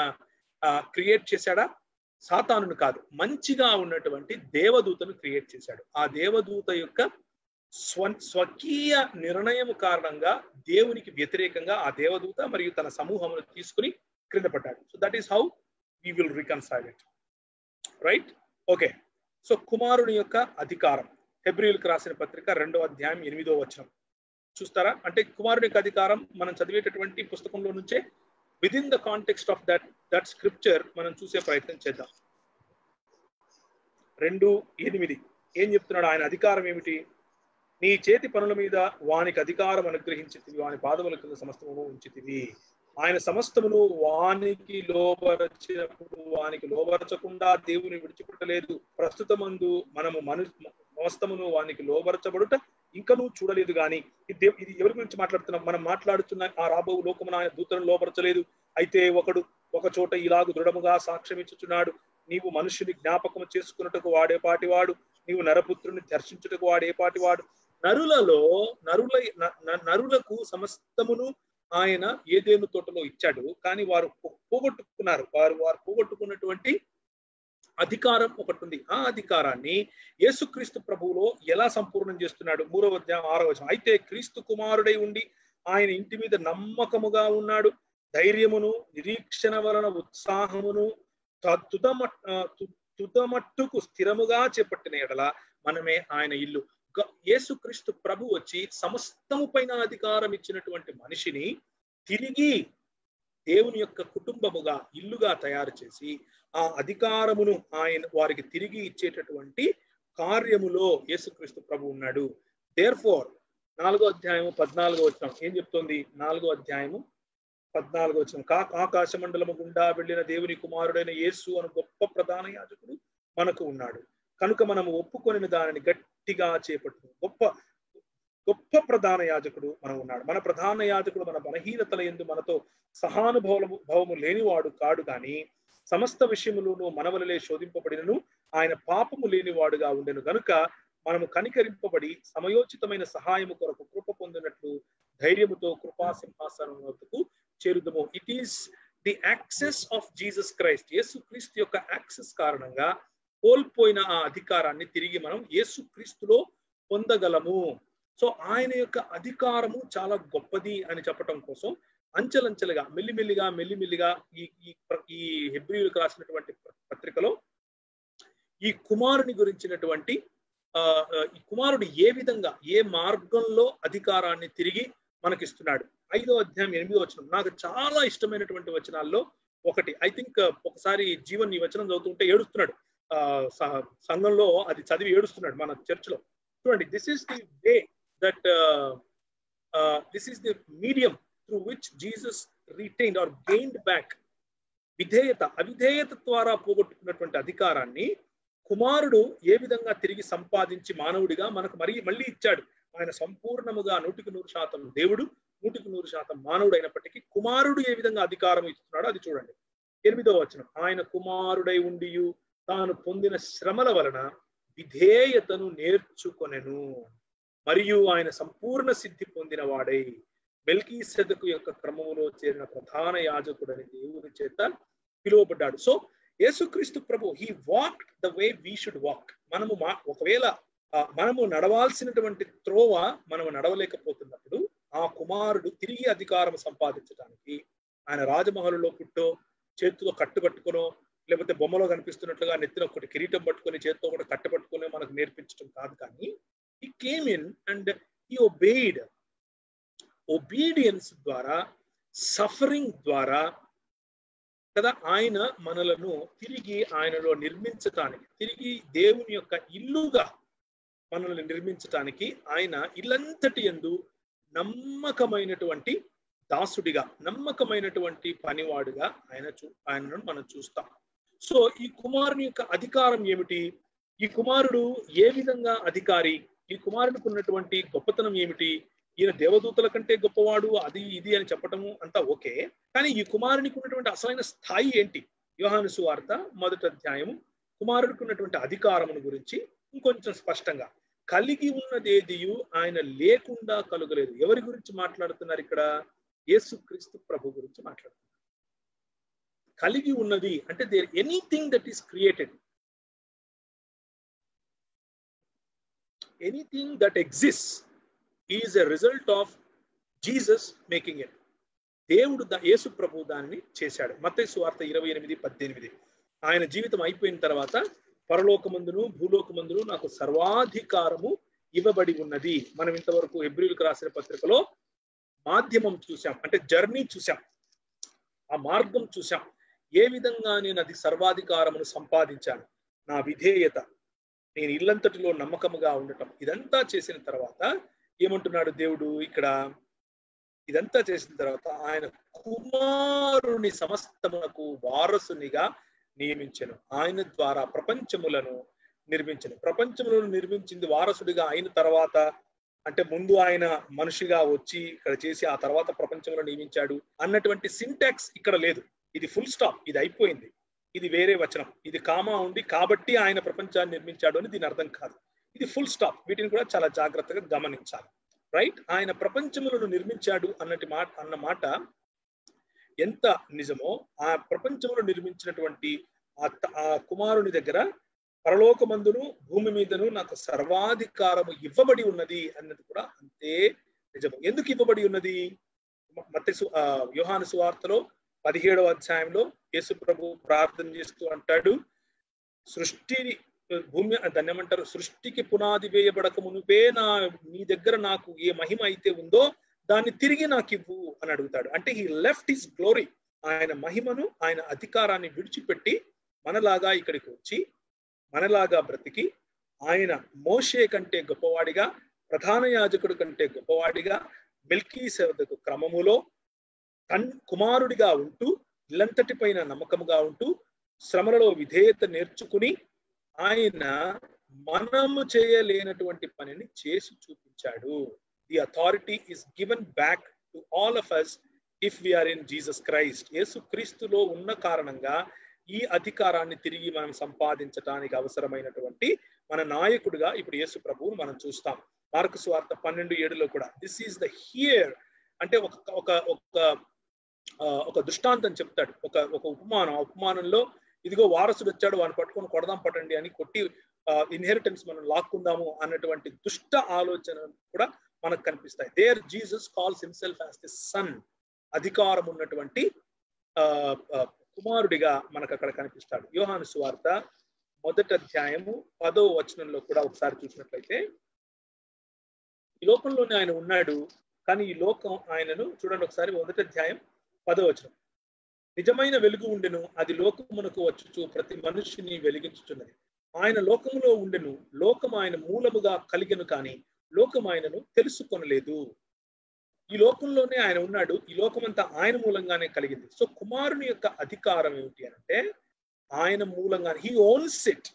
క్రియేట్ చేశాడా? సాతానును కాదు, మంచిగా ఉన్నటువంటి దేవదూతను క్రియేట్ చేశాడు. ఆ దేవదూత యొక్క స్వకీయ నిర్ణయం కారణంగా దేవునికి వ్యతిరేకంగా ఆ దేవదూత మరియు తన సమూహమును తీసుకుని క్రింద పడ్డాడు. So that is how we will reconcile it. Right? Okay. So కుమారుని యొక్క అధికారం, హెబ్రీయులకు రాసిన పత్రిక 2వ అధ్యాయం 8వ వచనం చూస్తారా? అంటే కుమారుని యొక్క అధికారం మనం చదివేటటువంటి పుస్తకంలో నుంచే within the context of that scripture మనం చూసే ప్రయత్నం చేద్దాం. 2:8 ఏం చెప్తున్నాడు? ఆయన అధికారం ఏమిటి? నీ చేతి పనుల మీద వానికి అధికారం అనుగ్రహించితివి, వాని పాదముల కింద సమస్తమును ఉంచితివి. ఆయన సమస్తమును వానికి లోబరచినప్పుడు వానికి లోబరచకుండా దేవుని విడిచిపెట్టలేదు. ప్రస్తుతమందు మనము సమస్తమును వానికి లోబరచబడుట ఇంకనూ చూడలేదు. గాని ఇది ఎవరి గురించి మాట్లాడుతున్నాం? మనం మాట్లాడుతున్న ఆ రాబో లోకమున ఆయన దూతను లోబరచలేదు. అయితే ఒకడు ఒక చోట ఇలాగు దృఢముగా సాక్ష్యం ఇచ్చుచున్నాడు, నీవు మనుషుని జ్ఞాపకం చేసుకున్నట్టుకు వాడే పాటివాడు, నీవు నరపుత్రుని దర్శించుటకు వాడే పాటివాడు. నరులకు సమస్తమును ఆయన ఏదేను తోటలో ఇచ్చాడు, కానీ వారు పోగొట్టుకున్నారు. వారు పోగొట్టుకున్నటువంటి అధికారం ఒకటి ఉంది. ఆ అధికారాన్ని యేసుక్రీస్తు ప్రభువులో ఎలా సంపూర్ణం చేస్తున్నాడు? 3వ అధ్యాయం 6వ వచనం. అయితే క్రీస్తు కుమారుడై ఉండి ఆయన ఇంటి మీద నమ్మకముగా ఉన్నాడు, ధైర్యమును నిరీక్షణ వలన ఉత్సాహమును తుదమట్టుకు స్థిరముగా చేపట్టిన ఎడల మనమే ఆయన ఇల్లు. యేసుక్రీస్తు ప్రభు వచ్చి సమస్తము పైన అధికారం ఇచ్చినటువంటి మనిషిని తిరిగి దేవుని యొక్క కుటుంబముగా, ఇల్లుగా తయారు చేసి ఆ అధికారమును ఆయన వారికి తిరిగి ఇచ్చేటటువంటి కార్యములో యేసుక్రీస్తు ప్రభు ఉన్నాడు. దేర్ఫోర్ 4వ అధ్యాయము 14వ వచనం ఏం చెప్తోంది? 4వ అధ్యాయము 14వ వచనం. ఆకాశ మండలము గుండా వెళ్ళిన దేవుని కుమారుడైన యేసు అను గొప్ప ప్రధాన యాజకుడు మనకు ఉన్నాడు కనుక మనము ఒప్పుకొనిన దానిని గట్టిగా చేపట్టు. గొప్ప ప్రధాన యాజకుడు మనం ఉన్నాడు. మన ప్రధాన యాజకుడు మన బలహీనతల యందు మనతో సహానుభవము లేనివాడు కాడు, గాని సమస్త విషయములను మనవలలే శోధింపబడినను ఆయన పాపము లేనివాడుగా ఉండెను గనుక మనము కనికరింపబడి సమయోచితమైన సహాయము కొరకు కృప పొందినట్లు ధైర్యముతో కృపా సింహాసనమునకు చేరుదము. It is the access of Jesus Christ. యేసుక్రీస్తు యొక్క యాక్సెస్ కారణంగా కోల్పోయిన ఆ అధికారాన్ని తిరిగి మనం యేసుక్రీస్తులో పొందగలము. సో ఆయన యొక్క అధికారము చాలా గొప్పది అని చెప్పటం కోసం అంచెలంచెలుగా మెల్లిమెల్లిగా ఈ హెబ్రీయులకు రాసినటువంటి పత్రికలో ఈ కుమారుని గురించినటువంటి ఈ కుమారుడు ఏ విధంగా, ఏ మార్గంలో అధికారాన్ని తిరిగి మనకిస్తున్నాడు. 5వ అధ్యాయం 8వ వచనం నాకు చాలా ఇష్టమైనటువంటి వచనాల్లో ఒకటి. ఐ థింక్ ఒకసారి జీవన్ ఈ వచనం చదువుతుంటే ఏడుస్తున్నాడు. సంఘంలో అది చదివి ఏడుస్తున్నాడు మన చర్చిలో. చూడండి, this is the way that this is the medium through which Jesus retained or gained back అవిధేయత ద్వారా పోగొట్టుకున్నటువంటి అధికారాన్ని కుమారుడు ఏ విధంగా తిరిగి సంపాదించి మానవుడిగా మనకు మళ్ళీ ఇచ్చాడు. ఆయన సంపూర్ణముగా 100% దేవుడు, 100% మానవుడు అయినప్పటికీ కుమారుడు ఏ విధంగా అధికారం ఇస్తున్నాడో అది చూడండి. 8వ వచనం. ఆయన కుమారుడై ఉండియు తాను పొందిన శ్రమల వలన విధేయతను నేర్చుకొనెను, మరియు ఆయన సంపూర్ణ సిద్ధి పొందిన వాడై మెల్కీసెదెకు యొక్క క్రమములో చేరిన ప్రధాన యాజకుడని దేవుని చేత పిలువబడ్డాడు. సో యేసుక్రీస్తు ప్రభు he walked the way we should walk. ఒకవేళ మనము నడవాల్సినటువంటి త్రోవ మనము నడవలేకపోతున్నప్పుడు ఆ కుమారుడు తిరిగి అధికారం సంపాదించడానికి ఆయన రాజమహల్లో పుట్టో, చేతిలో కట్టు కట్టుకునో, లేకపోతే బొమ్మలో కనిపిస్తున్నట్లుగా నెత్తిన ఒకటి కిరీటం పట్టుకొని చేతితో కూడా కట్టు పట్టుకుని మనకు నేర్పించడం కాదు, కానీ he came in and he he obeyed. Obedience ద్వారా, సఫరింగ్ ద్వారా కదా ఆయన మనలను తిరిగి ఆయనలో నిర్మించటానికి, తిరిగి దేవుని యొక్క ఇల్లుగా మనల్ని నిర్మించటానికి ఆయన ఇల్లంతటి యందు నమ్మకమైనటువంటి దాసుడిగా, నమ్మకమైనటువంటి పనివాడుగా ఆయనను మనం చూస్తాం. సో ఈ కుమారుని యొక్క అధికారం ఏమిటి? ఈ కుమారుడు ఏ విధంగా అధికారి? ఈ కుమారుడికి ఉన్నటువంటి గొప్పతనం ఏమిటి? ఈయన దేవదూతల కంటే గొప్పవాడు, అది ఇది అని చెప్పటము అంతా ఓకే, కానీ ఈ కుమారునికి ఉన్నటువంటి అసలైన స్థాయి ఏంటి? యోహాను సువార్త 1వ అధ్యాయము కుమారుడికి ఉన్నటువంటి అధికారమును గురించి ఇంకొంచెం స్పష్టంగా, కలిగి ఉన్నదేదియు ఆయన లేకుండా కలుగలేదు. ఎవరి గురించి మాట్లాడుతున్నారు ఇక్కడ? యేసుక్రీస్తు ప్రభు గురించి మాట్లాడుతున్నారు. కలిగి ఉన్నది అంటే there anything that is created, anything that exist is a result of Jesus making it. దేవుడు యేసు ప్రభు దానిని చేశాడు. మత్తయి సువార్త 28:18. ఆయన జీవితం అయిపోయిన తర్వాత పరలోకమందును భూలోకమందును నాకు సర్వాధికారము ఇవ్వబడి ఉన్నది. మనం ఇంతవరకు హెబ్రీయులకు రాసిన పత్రికలో మాధ్యమం చూసాం, అంటే జర్నీ చూసాం, ఆ మార్గం చూసాం. ఏ విధంగా నేను అది సర్వాధికారమును సంపాదించాను, నా విధేయత, నేను ఇల్లంతటిలో నమ్మకముగా ఉండటం, ఇదంతా చేసిన తర్వాత ఏమంటున్నాడు దేవుడు ఇక్కడ? ఇదంతా చేసిన తర్వాత ఆయన కుమారుని సమస్తమునకు వారసునిగా నియమించెను. ఆయన ద్వారా ప్రపంచములను నిర్మించెను. ప్రపంచములను నిర్మించింది వారసుడిగా అయిన తర్వాత, అంటే ముందు ఆయన మనిషిగా వచ్చి ఇక్కడ చేసి ఆ తర్వాత ప్రపంచంలో నియమించాడు అన్నటువంటి సింటాక్స్ ఇక్కడ లేదు. ఇది ఫుల్ స్టాప్, ఇది అయిపోయింది, ఇది వేరే వచనం, ఇది కామా ఉంది కాబట్టి ఆయన ప్రపంచాన్ని నిర్మించాడు అని దీని అర్థం కాదు. ఇది ఫుల్ స్టాప్. వీటిని కూడా చాలా జాగ్రత్తగా గమనించాలి. రైట్? ఆయన ప్రపంచములను నిర్మించాడు అన్న మాట ఎంత నిజమో, ఆ ప్రపంచంలో నిర్మించినటువంటి ఆ కుమారుని దగ్గర పరలోకమందును భూమి మీదను నాకు సర్వాధికారము ఇవ్వబడి ఉన్నది అన్నది కూడా అంతే నిజము. ఎందుకు ఇవ్వబడి ఉన్నది? యోహాను సువార్తలో 17వ అధ్యాయంలో యేసు ప్రభు ప్రార్థన చేస్తూ అంటాడు, సృష్టిని భూమి దాన్ని ఏమంటారు, సృష్టికి పునాది వేయబడక మునుపే నీ దగ్గర నాకు ఏ మహిమ అయితే ఉందో దాన్ని తిరిగి నాకు ఇవ్వు అని అడుగుతాడు. అంటే హీ లెఫ్ట్ హిస్ గ్లోరీ, ఆయన మహిమను, ఆయన అధికారాన్ని విడిచిపెట్టి మనలాగా ఇక్కడికి వచ్చి మనలాగా బ్రతికి, ఆయన మోషే కంటే గొప్పవాడిగా, ప్రధాన యాజకుడి కంటే గొప్పవాడిగా, మెల్కీసెదెకు క్రమములో కుమారుడిగా ఉంటూ, ఇల్లంతటి పైన నమ్మకముగా ఉంటూ, శ్రమలలో విధేయత నేర్చుకుని ఆయన మనము చేయలేనటువంటి పనిని చేసి చూపించాడు. The authority is given back to all of us if we are in Jesus Christ. యేసు క్రీస్తులో ఉన్న కారణంగా ఈ అధికారాన్ని తిరిగి మనం సంపాదించడానికి అవసరమైనటువంటి మన నాయకుడిగా ఇప్పుడు యేసు ప్రభువును మనం చూస్తాం. మార్కు సువార్త 12:7లో కూడా దిస్ ఈస్ ద హియర్ అంటే ఒక దృష్టాంతం చెప్తాడు, ఒక ఉపమానం. ఆ ఉపమానంలో ఇదిగో వారసుడు వచ్చాడు, వాడిని పట్టుకొని కొడదాం పట్టండి అని కొట్టి ఇన్హెరిటెన్స్ మనం లాక్కుందాము అన్నటువంటి దుష్ట ఆలోచన కూడా మనకు కనిపిస్తాయి. There Jesus calls himself as the son, అధికారం ఉన్నటువంటి కుమారుడిగా మనకు అక్కడ కనిపిస్తాడు. యోహాను సువార్త 1వ అధ్యాయము 10వ వచనంలో కూడా ఒకసారి చూసినట్లయితే, ఈ లోకంలోనే ఆయన ఉన్నాడు కానీ ఈ లోకం ఆయనను, చూడండి ఒకసారి 1వ అధ్యాయం 10వ వచనం, నిజమైన వెలుగు ఉండెను, అది లోకమునకు వచ్చుచు ప్రతి మనుష్యుని వెలిగించుచున్నది. ఆయన లోకములో ఉండెను, లోకం ఆయన మూలముగా కలిగెను కానీ లోకం ఆయనను తెలుసుకొనలేదు. ఈ లోకంలోనే ఆయన ఉన్నాడు, ఈ లోకమంతా ఆయన మూలంగానే కలిగింది. సో కుమారుని యొక్క అధికారం ఏమిటి అంటే ఆయన మూలంగానే, హీ ఓన్స్ ఇట్,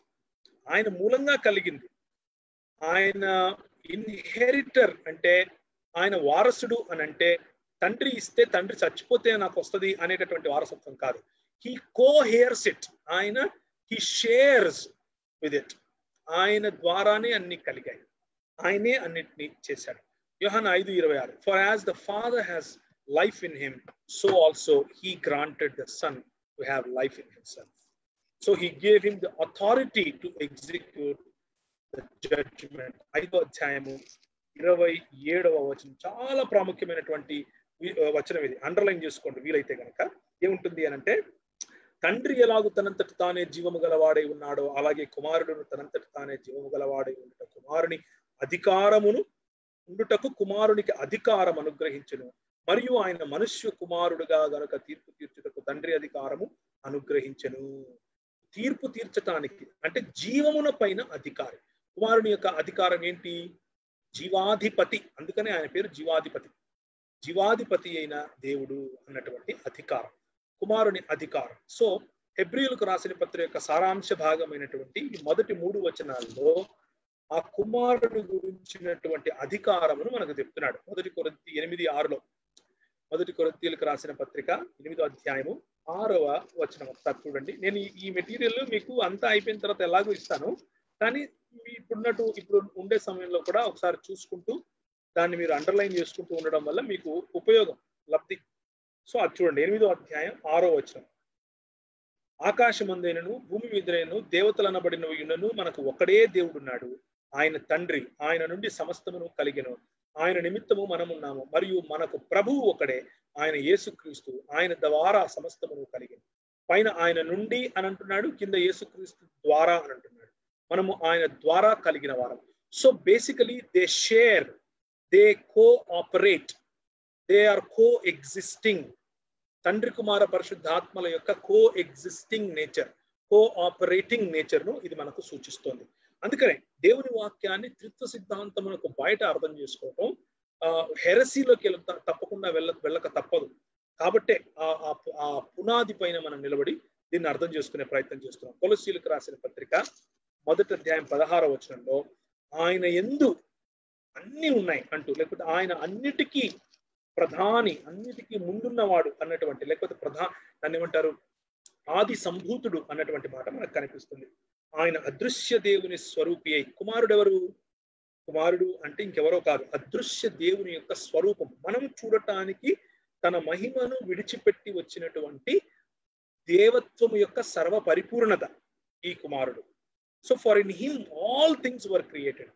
ఆయన మూలంగా కలిగింది. ఆయన ఇన్హెరిటర్ అంటే ఆయన వారసుడు అని అంటే తండ్రి ఇస్తే తండ్రి చచ్చిపోతే నాకు వస్తుంది అనేటటువంటి వారసత్వం కాదు. హీ కోహేర్స్ ఇట్, ఆయన హీ షేర్స్ విత్ ఇట్. ఆయన ద్వారానే అన్ని కలిగాయి, ఆయనే అన్నిటినీ చేశాడు. యోహాను 5:26, for as the Father has life in him, so also he granted the Son to have life in himself. So he gave him the authority to execute the judgment. 5వ అధ్యాయము 27వ వచనం చాలా ప్రాముఖ్యమైనటువంటి వచనం ఇది. అండర్లైన్ చేసుకోండి వీలైతే కనుక. ఏముంటుంది అని అంటే, తండ్రి ఎలాగూ తనంతటి తానే జీవము గలవాడై ఉన్నాడో అలాగే కుమారుడును తనంతటి తానే జీవము గలవాడై ఉండటం, కుమారుని అధికారమును ఉండుటకు కుమారునికి అధికారం అనుగ్రహించును, మరియు ఆయన మనుష్య కుమారుడుగా గనుక తీర్పు తీర్చుటకు తండ్రి అధికారము అనుగ్రహించెను. తీర్పు తీర్చటానికి అంటే జీవమున పైన అధికారి. కుమారుని యొక్క అధికారం ఏంటి? జీవాధిపతి. అందుకనే ఆయన పేరు జీవాధిపతి. జీవాధిపతి అయిన దేవుడు అన్నటువంటి అధికారం కుమారుని అధికారం. సో హెబ్రీయులకు రాసిన పత్రిక యొక్క సారాంశ భాగమైనటువంటి ఈ మొదటి 3 వచనాల్లో ఆ కుమారుడు గురించినటువంటి అధికారమును మనకు చెప్తున్నాడు. 1 కొరింథీ 8:6లో, 1 కొరింథీయులకు రాసిన పత్రిక 8వ అధ్యాయము 6వ వచనం ఒకసారి చూడండి. నేను ఈ మెటీరియల్ మీకు అంతా అయిపోయిన తర్వాత ఎలాగో ఇస్తాను, కానీ ఇప్పుడు ఉండే సమయంలో కూడా ఒకసారి చూసుకుంటూ దాన్ని మీరు అండర్లైన్ చేసుకుంటూ ఉండడం వల్ల మీకు ఉపయోగం, లబ్ధి. సో అది చూడండి, 8వ అధ్యాయం 6వ వచనం. ఆకాశమందైనను భూమి మీదైనను దేవతలు అనబడినను మనకు ఒకడే దేవుడున్నాడు, ఆయన తండ్రి, ఆయన నుండి సమస్తమును కలిగెను, ఆయన నిమిత్తము మనమున్నాము, మరియు మనకు ప్రభువు ఒకడే, ఆయన యేసుక్రీస్తు, ఆయన ద్వారా సమస్తమును కలిగెను. పైన ఆయన నుండి అని అంటున్నాడు, కింద యేసుక్రీస్తు ద్వారా అని అంటున్నాడు. మనము ఆయన ద్వారా కలిగిన వారం. So basically they share, they cooperate, they are coexisting. తండ్రి కుమార పరిశుద్ధాత్మల యొక్క కోఎగ్జిస్టింగ్ నేచర్, కోఆపరేటింగ్ నేచర్ ను ఇది మనకు సూచిస్తోంది. అందుకనే దేవుని వాక్యాన్ని త్రిత్వ సిద్ధాంతమునకు బయట అర్థం చేసుకోవటం హెరసీలోకి తప్పకుండా వెళ్ళక తప్పదు. కాబట్టే ఆ పునాది పైన మనం నిలబడి దీన్ని అర్థం చేసుకునే ప్రయత్నం చేస్తున్నాం. కొలస్సీయులకు రాసిన పత్రిక 1వ అధ్యాయం 16వ వచనంలో ఆయన యందు అన్ని ఉన్నాయి అంటూ, లేకపోతే ఆయన అన్నిటికీ ప్రధాని, అన్నిటికీ ముందున్నవాడు అన్నటువంటి, లేకపోతే దాన్ని ఏమంటారు, ఆది సంభూతుడు అన్నటువంటి మాట మనకు కనిపిస్తుంది. ఆయన అదృశ్య దేవుని స్వరూపి అయి. కుమారుడు ఎవరు? కుమారుడు అంటే ఇంకెవరో కాదు, అదృశ్య దేవుని యొక్క స్వరూపం. మనం చూడటానికి తన మహిమను విడిచిపెట్టి వచ్చినటువంటి దేవత్వము యొక్క సర్వ పరిపూర్ణత ఈ కుమారుడు. So for in him all things were created.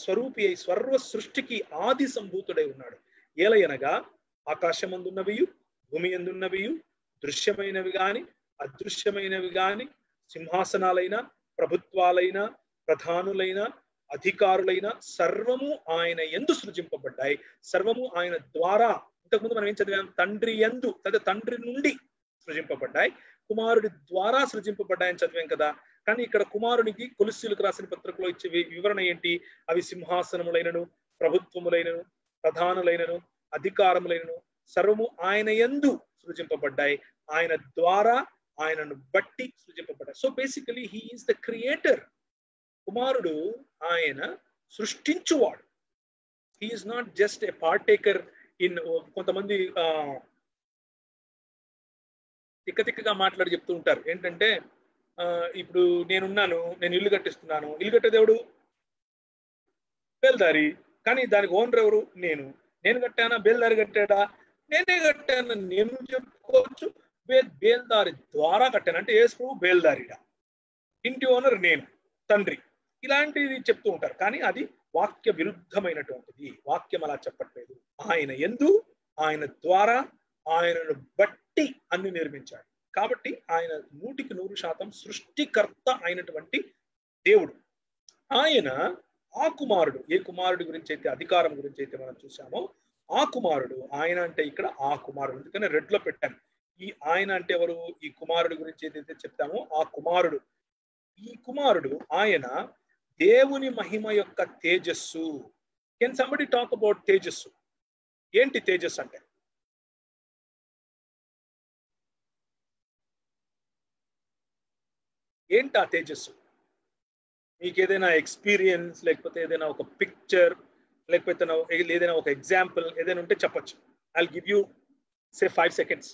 స్వరూపి అయి సర్వ సృష్టికి ఆది సంభూతుడై ఉన్నాడు. ఏలయనగా ఆకాశమందున్నవియు భూమి యందున్నవియు, దృశ్యమైనవి గాని అదృశ్యమైనవి గాని, సింహాసనాలైన, ప్రభుత్వాలైన, ప్రధానులైన, అధికారులైన సర్వము ఆయన యందు సృజింపబడ్డాయి. సర్వము ఆయన ద్వారా. ఇంతకుముందు మనం ఏం చదివాం? తండ్రి యందు, తండ్రి నుండి సృజింపబడ్డాయి, కుమారుడి ద్వారా సృజింపబడ్డాయని చదివాం కదా. కానీ ఇక్కడ కుమారునికి కొలస్సీయులకు రాసిన పత్రికలో ఇచ్చే వివరణ ఏంటి? అవి సింహాసనములైనను, ప్రభుత్వములైనను, ప్రధానులైనను, అధికారములైనను సర్వము ఆయన యందు సృజింపబడ్డాయి, ఆయన ద్వారా, ఆయనను బట్టి సృజింపబడ్డాయి. So basically he is the creator. కుమారుడు ఆయన సృష్టించువాడు. He is not just a partaker in. కొంతమంది తిక్కగా మాట్లాడి చెప్తూ ఉంటారు ఏంటంటే, ఇప్పుడు నేనున్నాను, నేను ఇల్లు కట్టిస్తున్నాను, ఇల్లు కట్టే దేవుడు బేల్దారి, కానీ దానికి ఓనర్ ఎవరు? నేను కట్టానా? బేల్దారి కట్టాడా? నేనే కట్టాను నేను చెప్పుకోవచ్చు. బేల్దారి ద్వారా కట్టాను అంటే యేసు బేల్దారిడా, ఇంటి ఓనర్ నేను, తండ్రి, ఇలాంటివి చెప్తూ ఉంటారు. కానీ అది వాక్య విరుద్ధమైనటువంటిది. వాక్యం అలా చెప్పట్లేదు. ఆయన యందు, ఆయన ద్వారా, ఆయనను బట్టి అన్ని నిర్మించాడు. కాబట్టి ఆయన 100% సృష్టికర్త అయినటువంటి దేవుడు. ఆయన ఆ కుమారుడు, ఏ కుమారుడి గురించి అయితే, అధికారం గురించి అయితే మనం చూసామో ఆ కుమారుడు. ఆయన అంటే ఇక్కడ ఆ కుమారుడు, అందుకని రెడ్ లో పెట్టాను. ఈ ఆయన అంటే ఎవరు? ఈ కుమారుడు గురించి ఏదైతే చెప్తామో ఆ కుమారుడు. ఈ కుమారుడు ఆయన దేవుని మహిమ యొక్క తేజస్సు. కెన్ సంబడి టాక్ అబౌట్ తేజస్సు? ఏంటి తేజస్సు అంటే? ఏంటి ఆ తేజస్సు? మీకు ఏదైనా ఎక్స్పీరియన్స్, లేకపోతే ఏదైనా ఒక పిక్చర్, లేకపోతే ఏదైనా ఒక ఎగ్జాంపుల్ ఏదైనా ఉంటే చెప్పచ్చు. I give you say 5 seconds.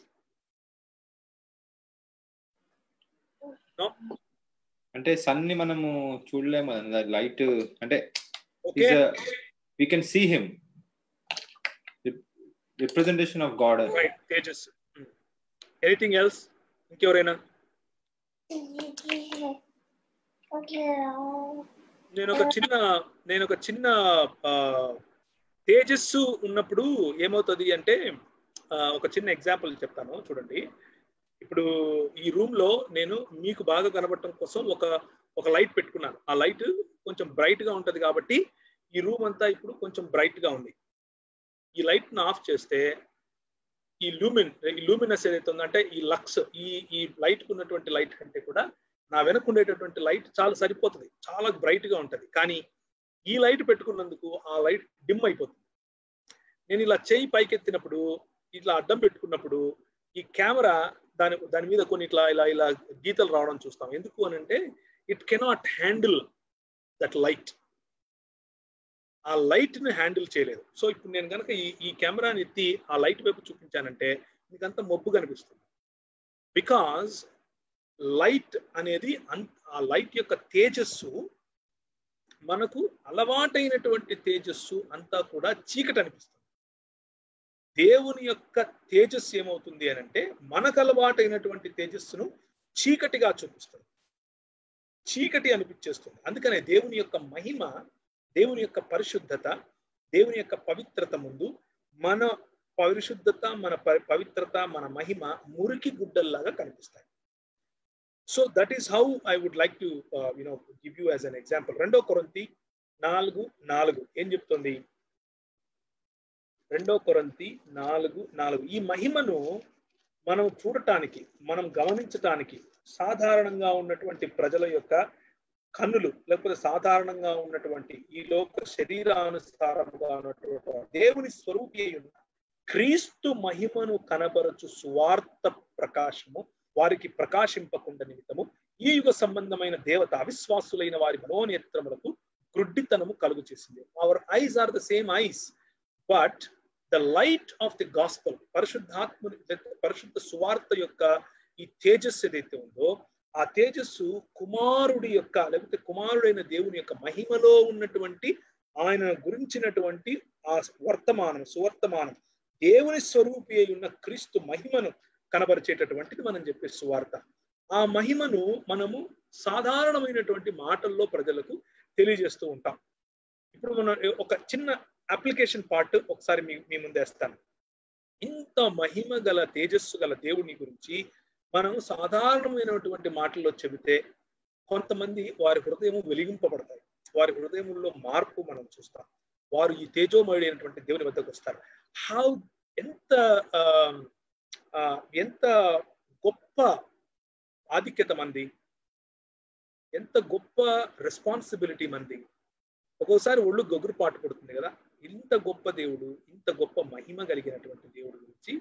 అంటే సన్ ని మనము చూడలేము, లైట్ అంటే we can see him, representation of God, right? Tejas. Anything else? ఇంకెవరైనా? నేను ఒక చిన్న తేజస్సు ఉన్నప్పుడు ఏమవుతుంది అంటే ఒక చిన్న ఎగ్జాంపుల్ చెప్తాను చూడండి. ఇప్పుడు ఈ రూమ్ లో నేను మీకు బాగా కనబడటం కోసం ఒక లైట్ పెట్టుకున్నాను. ఆ లైట్ కొంచెం బ్రైట్ గా ఉంటది కాబట్టి ఈ రూమ్ అంతా ఇప్పుడు కొంచెం బ్రైట్ గా ఉంది. ఈ లైట్ ను ఆఫ్ చేస్తే ఈ లూమినస్ ఏదైతే ఉందంటే ఈ లక్స్ ఈ లైట్ కు ఉన్నటువంటి లైట్ కంటే కూడా నా వెనక ఉండేటటువంటి లైట్ చాలా సరిపోతుంది, చాలా బ్రైట్ గా ఉంటది. కానీ ఈ లైట్ పెట్టుకున్నందుకు ఆ లైట్ డిమ్ అయిపోతుంది. నేను ఇలా చేయి పైకెత్తినప్పుడు, ఇట్లా అడ్డం పెట్టుకున్నప్పుడు ఈ కెమెరా దాని మీద కొన్ని ఇట్లా ఇలా గీతలు రావడం చూస్తాం. ఎందుకు అని అంటే it cannot handle that light. ఆ లైట్ ని హ్యాండిల్ చేయలేదు. సో ఇప్పుడు నేను కనుక ఈ కెమెరాని ఎత్తి ఆ లైట్ వైపు చూపించానంటే మీకంతా మబ్బు కనిపిస్తుంది. బికాజ్ లైట్ అనేది ఆ లైట్ యొక్క తేజస్సు మనకు అలవాటైనటువంటి తేజస్సు అంతా కూడా చీకటి అనిపిస్తుంది. దేవుని యొక్క తేజస్సు ఏమవుతుంది అని అంటే మనకు అలవాటైనటువంటి తేజస్సును చీకటిగా చూపిస్తుంది, చీకటి అనిపించేస్తుంది. అందుకనే దేవుని యొక్క మహిమ, దేవుని యొక్క పరిశుద్ధత, దేవుని యొక్క పవిత్రత ముందు మన పరిశుద్ధత, మన పవిత్రత, మన మహిమ మురికి గుడ్డల్లాగా కనిపిస్తాయి. So that is how I would like to give you as an example. 2 కొరింథీ 4:4 ఏం చెప్తుంది? 2 కొరింథీ 4:4 ఈ మహిమను మనం చూడటానికి, మనం గమనించటానికి సాధారణంగా ఉన్నటువంటి ప్రజల యొక్క కన్నులు, లేకపోతే సాధారణంగా ఉన్నటువంటి ఈ లోక శరీరానుసారంగా ఉన్నటువంటి దేవుని స్వరూపి ఉన్న క్రీస్తు మహిమను కనబరచు సువార్త ప్రకాశము వారికి ప్రకాశింపకుండా నిమిత్తము ఈ యుగ సంబంధమైన దేవత అవిశ్వాసులైన వారి మనోనేత్రములకు గ్రుడ్డితనము కలుగు చేసింది. Our eyes are the same eyes, but the light of the gospel, పరిశుద్ధ సువార్త యొక్క ఈ తేజస్సు ఏదైతే ఉందో ఆ తేజస్సు కుమారుడి యొక్క, లేకపోతే కుమారుడైన దేవుని యొక్క మహిమలో ఉన్నటువంటి ఆయన గురించినటువంటి ఆ సువర్తమానం దేవుని స్వరూపి అయి ఉన్న క్రీస్తు మహిమను కనబరిచేటటువంటిది మనం చెప్పే సువార్త. ఆ మహిమను మనము సాధారణమైనటువంటి మాటల్లో ప్రజలకు తెలియజేస్తూ ఉంటాం. ఇప్పుడు మనం ఒక చిన్న అప్లికేషన్ పార్ట్ ఒకసారి మీ ముందేస్తాను. ఇంత మహిమ గల తేజస్సు గల దేవుని గురించి మనం సాధారణమైనటువంటి మాటల్లో చెబితే కొంతమంది వారి హృదయము వెలిగింపబడతాయి, వారి హృదయంలో మార్పు మనం చూస్తాం. వారు ఈ తేజోమయుడైనటువంటి దేవుని వద్దకు వస్తారు. ఎంత గొప్ప ఆధిక్యత మంది, ఎంత గొప్ప రెస్పాన్సిబిలిటీ మంది. ఒక్కోసారి ఒళ్ళు గొగురు పాటు పడుతుంది కదా. ఇంత గొప్ప దేవుడు, ఇంత గొప్ప మహిమ కలిగినటువంటి దేవుడు గురించి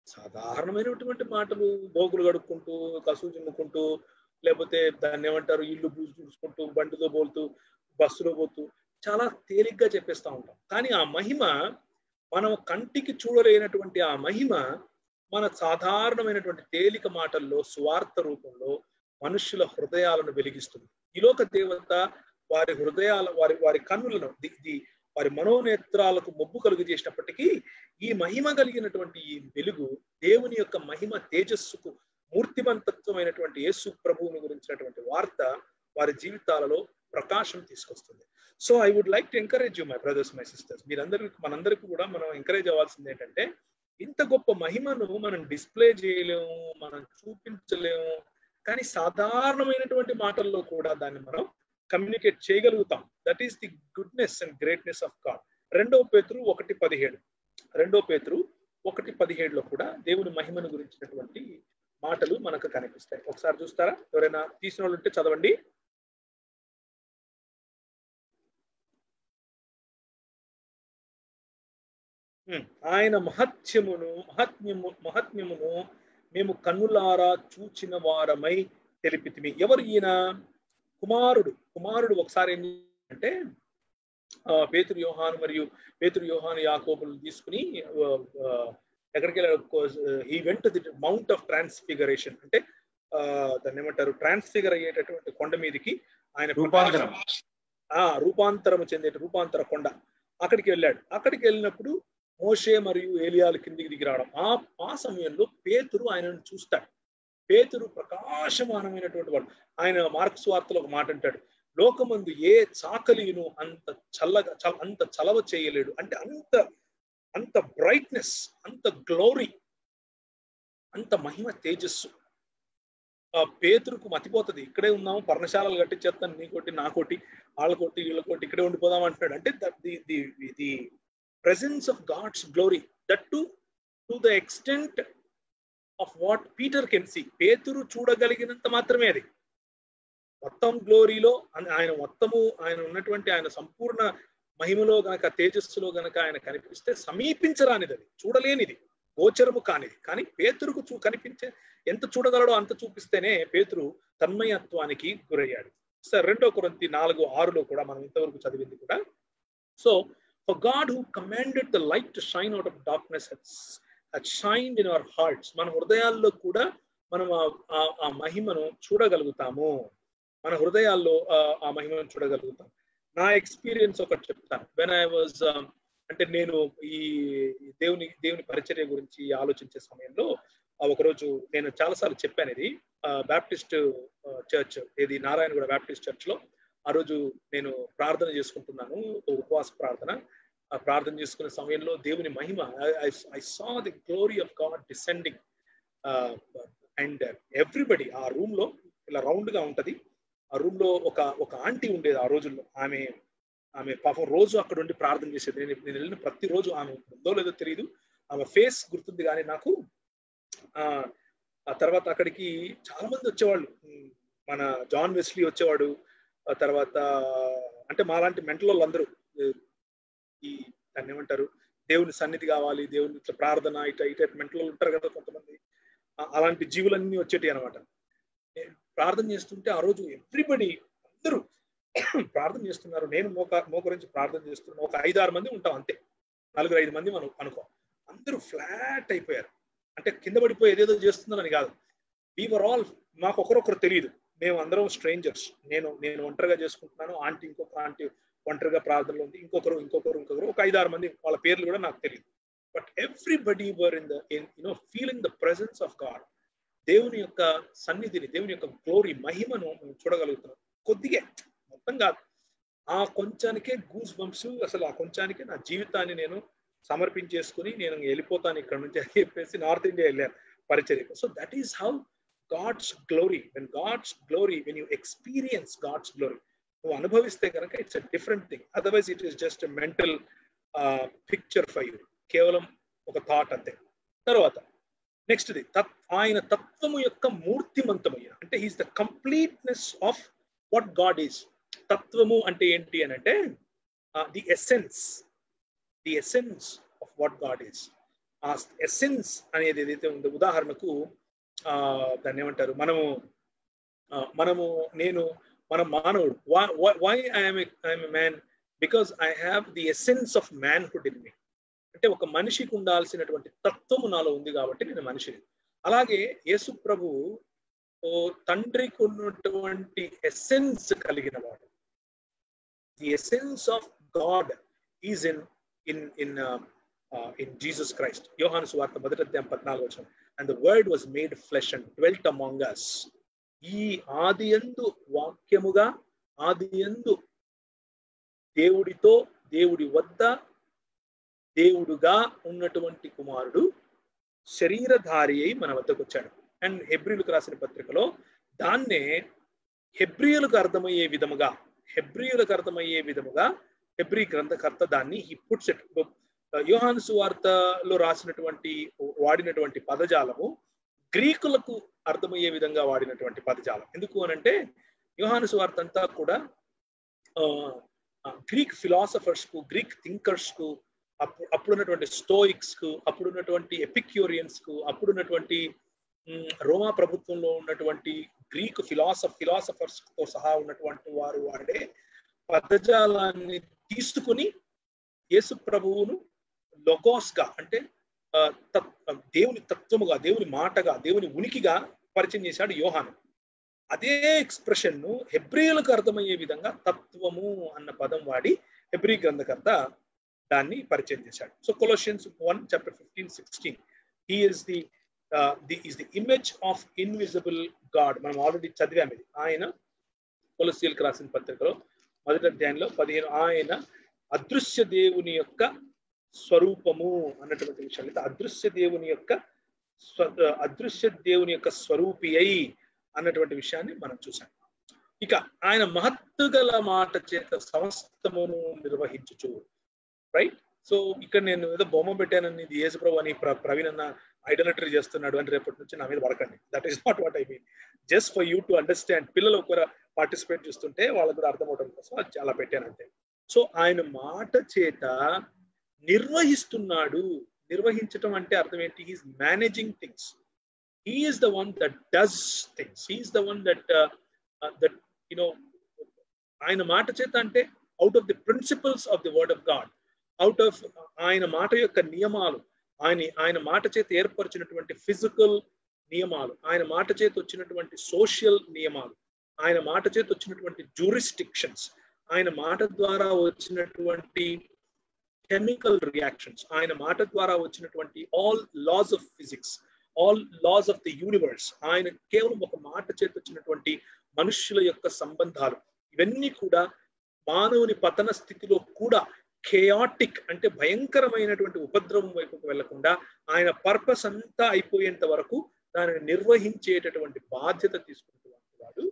సాధారణమైనటువంటి మాటలు, బోగులు కడుక్కుంటూ, కసువు చిమ్ముకుంటూ, లేకపోతే దాన్ని ఏమంటారు, ఇల్లు బూజు చూసుకుంటూ, బండిలో పోతూ, బస్సులో పోతూ చాలా తేలిగ్గా చెప్పేస్తూ ఉంటాం. కానీ ఆ మహిమ, మనం కంటికి చూడలేనటువంటి ఆ మహిమ మన సాధారణమైనటువంటి తేలిక మాటల్లో సువార్త రూపంలో మనుష్యుల హృదయాలను వెలిగిస్తుంది. ఈ లోక దేవత వారి హృదయాల వారి కన్నులను వారి మనోనేత్రాలకు మబ్బు కలుగు చేసినప్పటికీ ఈ మహిమ కలిగినటువంటి ఈ వెలుగు, దేవుని యొక్క మహిమ తేజస్సుకు మూర్తిమంతత్వమైనటువంటి యేసు ప్రభువుని గురించినటువంటి వార్త వారి జీవితాలలో ప్రకాశం తీసుకొస్తుంది. So I would like to encourage you my brothers, my sisters. మనందరికీ కూడా మనం ఎంకరేజ్ అవ్వాల్సింది ఏంటంటే, ఇంత గొప్ప మహిమను మనం డిస్ప్లే చేయలేము, మనం చూపించలేము, కానీ సాధారణమైనటువంటి మాటల్లో కూడా దాన్ని మనం కమ్యూనికేట్ చేయగలుగుతాం. That is the goodness and greatness of God. 2 పేతురు 1:17 కూడా దేవుని మహిమను గురించినటువంటి మాటలు మనకు కనిపిస్తాయి. ఒకసారి చూస్తారా? ఎవరైనా తీసిన వాళ్ళు ఉంటే చదవండి. ఆయన మహాత్మ్యమును మేము కన్నులారా చూచిన వారమై తెలిపితిమి. ఎవరు ఈయన? కుమారుడు ఒకసారి ఏం అంటే పేతురు యోహాను యాకోబులు తీసుకుని ఎక్కడికి వెళ్ళాడు? He went to the mount of transfiguration, అంటే దాన్ని ఏమంటారు, ట్రాన్స్ఫిగర్ అయ్యేటటువంటి కొండ మీదకి ఆయన రూపాంతరం రూపాంతర కొండ, అక్కడికి వెళ్ళాడు. అక్కడికి వెళ్ళినప్పుడు మోషే మరియు ఏలియాలు కిందికి దిగి రావడం, ఆ సమయంలో పేతురు ఆయనను చూస్తాడు. పేతురు ప్రకాశమానమైనటువంటి వాడు. ఆయన మార్క్స్ వార్తలో ఒక మాట అంటాడు, లోకమందు ఏ చాకలియును అంత చలవ చేయలేడు. అంటే అంత బ్రైట్నెస్, అంత గ్లోరీ, అంత మహిమ తేజస్సు. పేతురుకు మతిపోతుంది, ఇక్కడే ఉన్నాము, పర్ణశాలలు కట్టించేస్తాను, నీకోటి నాకోటి వాళ్ళకోటి వీళ్ళకోటి ఇక్కడే ఉండిపోదాం అంటున్నాడు. అంటే the presence of God's glory, that to the extent of what Peter can see. పేతురు చూడగలిగినంత మాత్రమే అది. మొత్తం గ్లోరీలో ఆయన ఉన్నటువంటి ఆయన సంపూర్ణ మహిమలో గనక, తేజస్సులో గనక ఆయన కనిపిస్తే సమీపించరానిది, అది చూడలేనిది, గోచరము కానిది. కానీ పేతురుకు కనిపించే ఎంత చూడగలడో అంత చూపిస్తేనే పేతురు తన్మయత్వానికి గురయ్యాడు. సరే, 2 కొరింథీ 4:6 కూడా మనం ఇంతవరకు చదివింది కూడా. So for God who commanded the light to shine out of darkness had shined in our hearts. మన హృదయాల్లో కూడా మనం ఆ మహిమను చూడగలుగుతాము. మన హృదయాల్లో ఆ మహిమను చూడగలుగుతాం. నా ఎక్స్పీరియన్స్ ఒకటి చెప్తాను. వెన్ ఐ వాజ్ అంటే నేను ఈ దేవుని పరిచర్య గురించి ఆలోచించే సమయంలో ఒకరోజు నేను చాలాసార్లు చెప్పాను ఇది. బ్యాప్టిస్ట్ చర్చ్, ఏది నారాయణగూడ బ్యాప్టిస్ట్ చర్చ్ లో ఆ రోజు నేను ప్రార్థన చేసుకుంటున్నాను, ఉపవాస ప్రార్థన చేసుకునే సమయంలో దేవుని మహిమ, I saw the glory of God descending and everybody ఆ రూమ్ లో ఇలా రౌండ్ గా ఉంటది. ఆ రూమ్ లో ఒక ఆంటీ ఉండేది ఆ రోజుల్లో. ఆమె పాపం రోజు అక్కడ ఉండి ప్రార్థన చేసేది. నేను వెళ్ళిన ప్రతిరోజు, ఆమె ఉందో లేదో తెలియదు, ఆమె ఫేస్ గుర్తుంది కానీ నాకు. ఆ తర్వాత అక్కడికి చాలా మంది వచ్చేవాళ్ళు. మన జాన్ వెస్లీ వచ్చేవాడు. ఆ తర్వాత అంటే మాలాంటి మెంటల్ వాళ్ళందరూ, ఈ దాన్ని ఏమంటారు, దేవుని సన్నిధి కావాలి, దేవుని ఇట్లా ప్రార్థన ఇట్లా మెంటల్ ఉంటారు కదా కొంతమంది, అలాంటి జీవులన్నీ వచ్చేటి అనమాట. ప్రార్థన చేస్తుంటే ఆ రోజు ఎవ్రీబడి అందరూ ప్రార్థన చేస్తున్నారు. నేను మోకరించి ప్రార్థన చేస్తున్నాను. ఒక 5-6 మంది ఉంటాం అంతే, 4-5 మంది మనం అనుకో. అందరూ ఫ్లాట్ అయిపోయారు. అంటే కింద పడిపోయి ఏదేదో చేస్తున్నారని కాదు. వీవర్ ఆల్, మాకు ఒకరొకరు తెలియదు, మేము అందరం స్ట్రేంజర్స్. నేను ఒంటరిగా చేసుకుంటున్నాను, ఆంటీ ఇంకొక ఆంటీ ఒంటరిగా ప్రార్థనలో ఉంది, ఇంకొకరు ఒక 5-6 మంది, వాళ్ళ పేర్లు కూడా నాకు తెలియదు. But everybody were in feeling the presence of God. దేవుని యొక్క సన్నిధిని, దేవుని యొక్క గ్లోరీ, మహిమను మనం చూడగలుగుతున్నాం. కొద్దిగా, మొత్తం కాదు, ఆ కొంచానికే గూస్ బంప్స్. అసలు ఆ కొంచానికే నా జీవితాన్ని నేను సమర్పించేసుకుని నేను వెళ్ళిపోతాను ఇక్కడ నుంచి అని చెప్పేసి నార్త్ ఇండియా వెళ్ళాను పరిచర్యకు. So that is how God's glory, when you experience God's glory, నువ్వు అనుభవిస్తే కనుక it's a different thing. Otherwise it is just a mental picture for you, కేవలం ఒక థాట్ అంతే. తర్వాత నెక్స్ట్ ది ఆయన తత్వము యొక్క మూర్తిమంతమయ్య, అంటే is the completeness of what God is. తత్వము అంటే ఏంటి అని అంటే the essence of what God is. ఆ ఎసెన్స్ అనేది ఏదైతే ఉందో, ఉదాహరణకు దాన్ని ఏమంటారు, మనం మానవుడు. Why I'm a man? Because I have the essence of manhood in me. అంటే ఒక మనిషికి ఉండాల్సినటువంటి తత్వము నాలో ఉంది కాబట్టి నేను మనిషిని. అలాగే యేసు ప్రభు తండ్రికి ఉన్నటువంటి ఎసెన్స్ కలిగిన వాడు. The essence of God is in Jesus Christ. యోహాను సువార్త 1:14. And the word was made flesh and dwelt among us. ఈ ఆదియందు వాక్యముగా, ఆదియందు దేవుడితో, దేవుడి వద్ద దేవుడుగా ఉన్నటువంటి కుమారుడు శరీరధారి అయి మన వద్దకు వచ్చాడు. అండ్ హెబ్రీయులకు రాసిన పత్రికలో దాన్నే హెబ్రీయులకు అర్థమయ్యే విధముగా హెబ్రీ గ్రంథకర్త దాన్ని హి పుట్స్ ఇట్. యోహాను సువార్తలో వాడినటువంటి పదజాలము గ్రీకులకు అర్థమయ్యే విధంగా వాడినటువంటి పదజాలం. ఎందుకు అనంటే యోహాను సువార్త అంతా కూడా గ్రీక్ ఫిలాసఫర్స్ కు, గ్రీక్ థింకర్స్ కు, అప్పుడున్నటువంటి స్టోయిక్స్ కు, అప్పుడున్నటువంటి ఎపిక్యూరియన్స్ కు, అప్పుడున్నటువంటి రోమా ప్రభుత్వంలో ఉన్నటువంటి గ్రీకు ఫిలాసఫర్స్ తో సహా ఉన్నటువంటి వారు వాడే పదజాలాన్ని తీసుకుని యేసు ప్రభువును లొగోస్ గా, అంటే దేవుని తత్వముగా, దేవుని మాటగా, దేవుని ఉనికిగా పరిచయం చేశాడు యోహాను. అదే ఎక్స్ప్రెషన్ ను హెబ్రీయులకు అర్థమయ్యే విధంగా తత్వము అన్న పదం వాడి హెబ్రీ గ్రంథకర్త దాన్ని పరిచయం చేశాడు. So Colossians 1:15-16 he is the image of invisible God. మనం ఆల్రెడీ చదివాము ఇది. ఆయన కొలస్సీయులకు రాసిన పత్రికలో 1వ అధ్యాయంలో 15 ఆయన అదృశ్య దేవుని యొక్క స్వరూపము అన్నటువంటి విషయాలు. అదృశ్య దేవుని యొక్క స్వరూపి అయి అన్నటువంటి విషయాన్ని మనం చూసాం. ఇక ఆయన మహత్తు గల మాట చేత సమస్తమును నిర్వహించుచు, రైట్. సో ఇక్కడ నేను ఏదో బొమ్మ పెట్టానని ఇది యేసుప్రభు అని ప్రవీణ్ అన్న ఐడలటరీ చేస్తున్నాడు అని రేపటి నుంచి నా మీద పడకండి. That is not what I mean. Just for you to understand. పిల్లలు ఒకరు పార్టిసిపేట్ చేస్తుంటే వాళ్ళకు కూడా అర్థం అవడం కోసం అది చాలా పెట్టానంతే. సో ఆయన మాట చేత నిర్వహిస్తున్నాడు. నిర్వహించటం అంటే అర్థం ఏంటి? He is managing things. He is the one that does things. He is the one that ఆయన మాట చేత అంటే out of the principles of the word of God, out of ఆయన మాట యొక్క నియమాలు, ఆయన మాట చేత ఏర్పరిచినటువంటి ఫిజికల్ నియమాలు, ఆయన మాట చేత వచ్చినటువంటి సోషల్ నియమాలు, ఆయన మాట చేత వచ్చినటువంటి జ్యూరిస్టిక్షన్స్, ఆయన మాట ద్వారా వచ్చినటువంటి కెమికల్ రియాక్షన్స్, ఆయన మాట ద్వారా వచ్చినటువంటి all loss of physics, all loss of the universe, ఆయన కేవలం ఒక మాట చేత వచ్చినటువంటి మనుష్యుల యొక్క సంబంధాలు, ఇవన్నీ కూడా మానవుని పతన స్థితిలో కూడా కేయాటిక్ అంటే భయంకరమైనటువంటి ఉపద్రవం వైపుకు వెళ్లకుండా ఆయన పర్పస్ అంతా అయిపోయేంత వరకు దానిని నిర్వహించేటటువంటి బాధ్యత తీసుకున్నటువంటి వాడు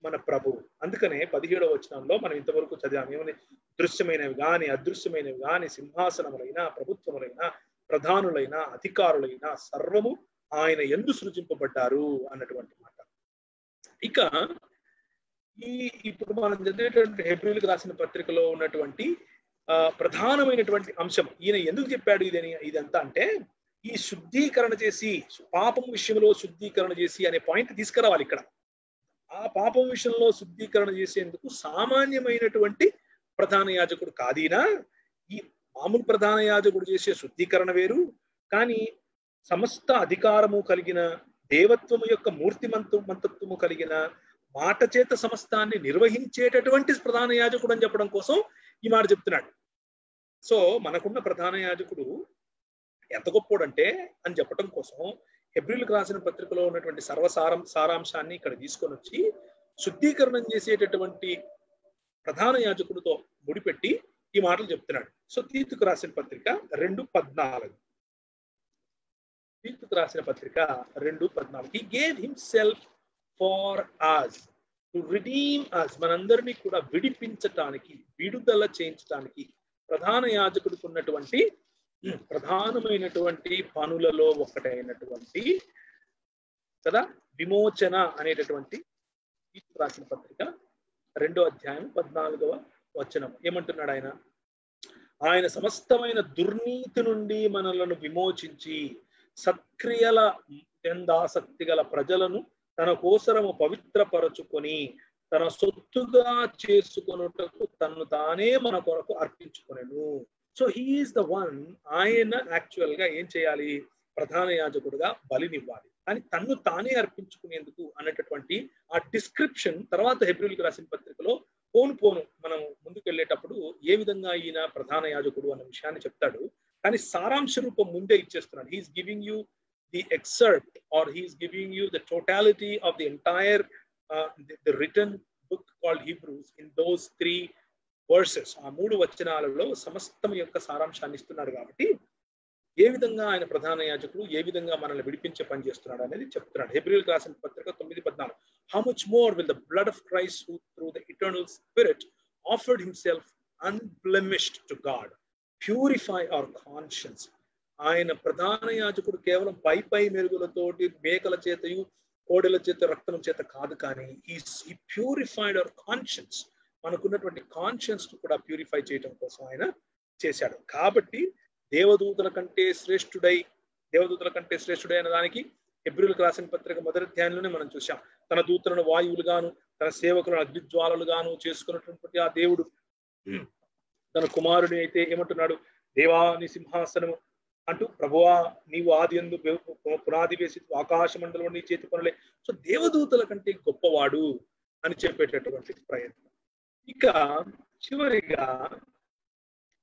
మన ప్రభువు. అందుకనే 17వ వచనంలో మనం ఇంతవరకు చదివాము ఏమని? దృశ్యమైనవి గాని అదృశ్యమైనవి గాని, సింహాసనములైన, ప్రభుత్వములైన, ప్రధానులైన, అధికారులైన సర్వము ఆయన యందు సృజింపబడ్డారు అన్నటువంటి మాట. ఇక ఇప్పుడు మనం చదివేటువంటి హెబ్రీయులకు రాసిన పత్రికలో ఉన్నటువంటి ప్రధానమైనటువంటి అంశం, ఈయన ఎందుకు చెప్పాడు ఇదంతా అంటే, ఈ శుద్ధీకరణ చేసి, పాపం విషయంలో శుద్ధీకరణ చేసి అనే పాయింట్ తీసుకురావాలి ఇక్కడ. ఆ పాపం విషయంలో శుద్ధీకరణ చేసేందుకు సామాన్యమైనటువంటి ప్రధాన యాజకుడు కాదీనా, ఈ మామూలు ప్రధాన యాజకుడు చేసే శుద్ధీకరణ వేరు, కానీ సమస్త అధికారము కలిగిన, దేవత్వము యొక్క మూర్తిమంతత్వము కలిగిన, మాట చేత సమస్తాన్ని నిర్వహించేటటువంటి ప్రధాన యాజకుడు అని చెప్పడం కోసం ఈ మాట చెప్తున్నాడు. సో మనకున్న ప్రధాన యాజకుడు ఎంత గొప్పోడంటే అని చెప్పడం కోసం హెబ్రీయులకు రాసిన పత్రికలో ఉన్నటువంటి సారాంశాన్ని ఇక్కడ తీసుకొని వచ్చి శుద్ధీకరణం చేసేటటువంటి ప్రధాన యాజకుడితో ముడిపెట్టి ఈ మాటలు చెప్తున్నాడు. సో తీతుకు రాసిన పత్రిక 2:14. తీతుకు రాసిన పత్రిక 2:14. He gave himself for us to redeem us. మనందరినీ కూడా విడిపించటానికి, విడుదల చేయించటానికి ప్రధాన యాజకుడికి ఉన్నటువంటి ప్రధానమైనటువంటి పనులలో ఒకటైనటువంటి కదా విమోచన అనేటటువంటి తీతుకు రాసిన పత్రిక 2వ అధ్యాయం 14వ వచనం ఏమంటున్నాడు? ఆయన సమస్తమైన దుర్నీతి నుండి మనలను విమోచించి సత్క్రియల ఎందాసక్తి గల ప్రజలను తన కోసరము పవిత్రపరచుకొని తన సొత్తుగా చేసుకొనుటకు తను తానే మన కొరకు అర్పించుకొనెను. So he's the one. ఆయన యాక్చువల్ గా ఏం చేయాలి? ప్రధాన యాజకుడుగా బలినివ్వాలి, కానీ తన్ను తానే అర్పించుకునేందుకు అన్నటువంటి ఆ డిస్క్రిప్షన్ తర్వాత హెబ్రీయులకు రాసిన పత్రికలో పోను మనం ముందుకు వెళ్ళేటప్పుడు ఏ విధంగా ఈయన ప్రధాన యాజకుడు అన్న విషయాన్ని చెప్తాడు. కానీ సారాంశ రూపం ముందే ఇచ్చేస్తున్నాడు. He's giving you the excerpt or he's giving you the totality of the entire the written book called Hebrews in those 3 verses. ఆ 3 వచనాలలో సమస్తం యొక్క సారాంశాన్ని ఇస్తున్నాడు. కాబట్టి ఏ విధంగా ఆయన ప్రధాన యాజకుడు, ఏ విధంగా మనల్ని విడిపించే పని చేస్తున్నాడు అనేది చెప్తున్నాడు. హెబ్రీయులకు రాసిన పత్రిక 9:14. How much more will the blood of Christ, who through the eternal Spirit offered himself unblemished to God, purify our conscience. ఆయన ప్రధాన యాజకుడు కేవలం పై మెరుగులతోటి, మేకల చేతయు కోడెల చేత, రక్తం చేత కాదు, కానీ he purified our conscience. మనకున్నటువంటి కాన్షియన్స్ కూడా ప్యూరిఫై చేయడం కోసం ఆయన చేశాడు. కాబట్టి దేవదూతల కంటే శ్రేష్ఠుడై అనే దానికి హెబ్రీయులకు రాసిన పత్రిక 1వ అధ్యాయంలోనే మనం చూసాం. తన దూతలను వాయువులుగాను తన సేవకులను అగ్నిజ్వాలలుగాను చేసుకున్నటువంటి ఆ దేవుడు తన కుమారుని అయితే ఏమంటున్నాడు? దేవా నీ సింహాసనము అంటూ, ప్రభువా నీవు ఆది యందు పునాది వేసి ఆకాశ మండలం నీ చేతి పనులే. సో దేవదూతల కంటే గొప్పవాడు అని చెప్పేటటువంటి ప్రయత్నం. ఇక చివరిగా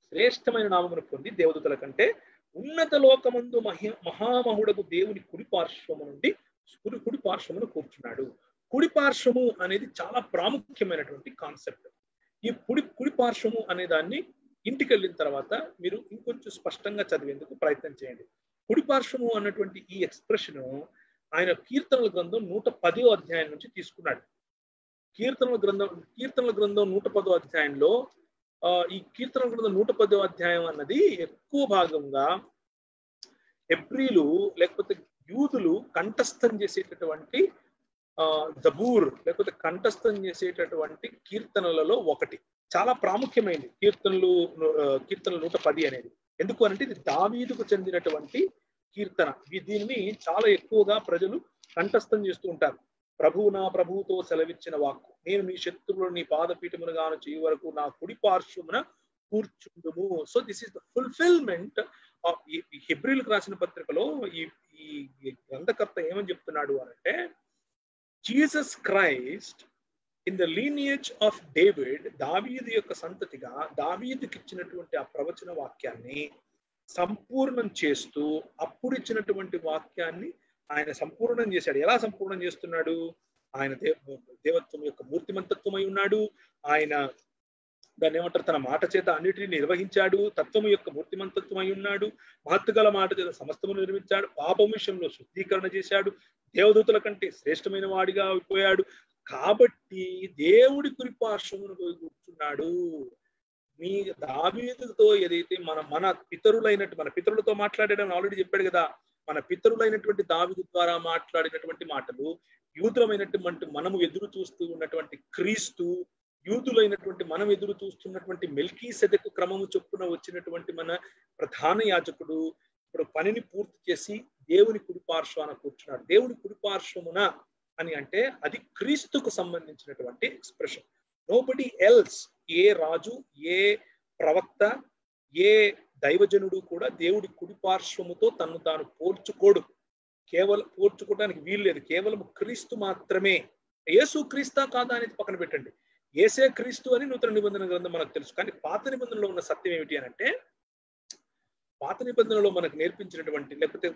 శ్రేష్టమైన నామమును పొంది దేవదూతల కంటే ఉన్నత లోకమందు మహామహుడకు దేవుని కుడి పార్శ్వమును కూర్చున్నాడు. కుడి పార్శ్వము అనేది చాలా ప్రాముఖ్యమైనటువంటి కాన్సెప్ట్. ఈ కుడి పార్శ్వము అనే దాన్ని ఇంటికి వెళ్ళిన తర్వాత మీరు ఇంకొంచెం స్పష్టంగా చదివేందుకు ప్రయత్నం చేయండి. కుడి పార్శ్వము అన్నటువంటి ఈ ఎక్స్ప్రెషన్ ఆయన కీర్తనల గ్రంథం 110వ అధ్యాయం నుంచి తీసుకున్నాడు. కీర్తనల గ్రంథం 110వ అధ్యాయంలో ఈ కీర్తనల గ్రంథం 110వ అధ్యాయం అన్నది ఎక్కువ భాగంగా హెబ్రీలు లేకపోతే యూదులు కంఠస్థం చేసేటటువంటి జబూర్ లేకపోతే కంఠస్థం చేసేటటువంటి కీర్తనలలో ఒకటి. చాలా ప్రాముఖ్యమైనది కీర్తనలు 110 అనేది. ఎందుకు అంటే ఇది దావీదుకు చెందినటువంటి కీర్తన. దీన్ని చాలా ఎక్కువగా ప్రజలు కంఠస్థం చేస్తూ ఉంటారు. ప్రభువు నా ప్రభువుతో సెలవిచ్చిన వాక్కు, నేను నీ శత్రువులు నీ పాదపీఠమునుగాను చేయ వరకు నా కుడి పార్శ్వమున కూర్చుండుము. So this is the fulfilment of హెబ్రీలకు రాసిన పత్రికలో ఈ గ్రంథకర్త ఏమని చెప్తున్నాడు అంటే, Jesus Christ in the lineage of David, దావీదు యొక్క సంతతిగా దావీదుకి ఇచ్చినటువంటి ఆ ప్రవచన వాక్యాన్ని సంపూర్ణం చేస్తూ అప్పుడు ఇచ్చినటువంటి వాక్యాన్ని ఆయన సంపూర్ణం చేశాడు. ఎలా సంపూర్ణం చేస్తున్నాడు? ఆయన దేవత్వం యొక్క మూర్తిమంతత్వమై ఉన్నాడు. ఆయన దాన్ని ఏమంటారు, తన మాట చేత అన్నిటిని నిర్వహించాడు. తత్వము యొక్క మూర్తిమంతత్వమై ఉన్నాడు. మహత్తుగల మాట చేత సమస్తము నిర్మించాడు. పాపం విషయంలో శుద్ధీకరణ చేశాడు. దేవదూతల కంటే శ్రేష్టమైన వాడిగా అయిపోయాడు. కాబట్టి దేవుడి కుడిపార్శ్వమున కూర్చున్నాడు. మీ దావీదుతో ఏదైతే మన పితరులతో మాట్లాడాడని ఆల్రెడీ చెప్పాడు కదా. మన పితరులైనటువంటి దావీదు ద్వారా మాట్లాడినటువంటి మాటలు, యూదులమైనటువంటి మనము ఎదురు చూస్తూ ఉన్నటువంటి క్రీస్తు, యూదులైనటువంటి మనం ఎదురు చూస్తున్నటువంటి మెల్కీసెదెకు క్రమము చొప్పున వచ్చినటువంటి మన ప్రధాన యాజకుడు ఇప్పుడు పనిని పూర్తి చేసి దేవుని కుడిపార్శ్వాన కూర్చున్నాడు. దేవుని కుడిపార్శ్వమున అని అంటే అది క్రీస్తుకు సంబంధించినటువంటి ఎక్స్ప్రెషన్. నోబడీ ఎల్స్, ఏ రాజు, ఏ ప్రవక్త, ఏ దైవజనుడు కూడా దేవుడి కుడిపార్శ్వముతో తను తాను పోల్చుకోడు. పోల్చుకోవడానికి వీలు లేదు. కేవలం క్రీస్తు మాత్రమే. యేసు క్రీస్తా కాదా అనేది పక్కన పెట్టండి. యేసే క్రీస్తు అని నూతన నిబంధన గ్రంథం మనకు తెలుసు. కానీ పాత నిబంధనలో ఉన్న సత్యం ఏమిటి అని అంటే, పాత నిబంధనలో మనకు నేర్పించినటువంటి లేకపోతే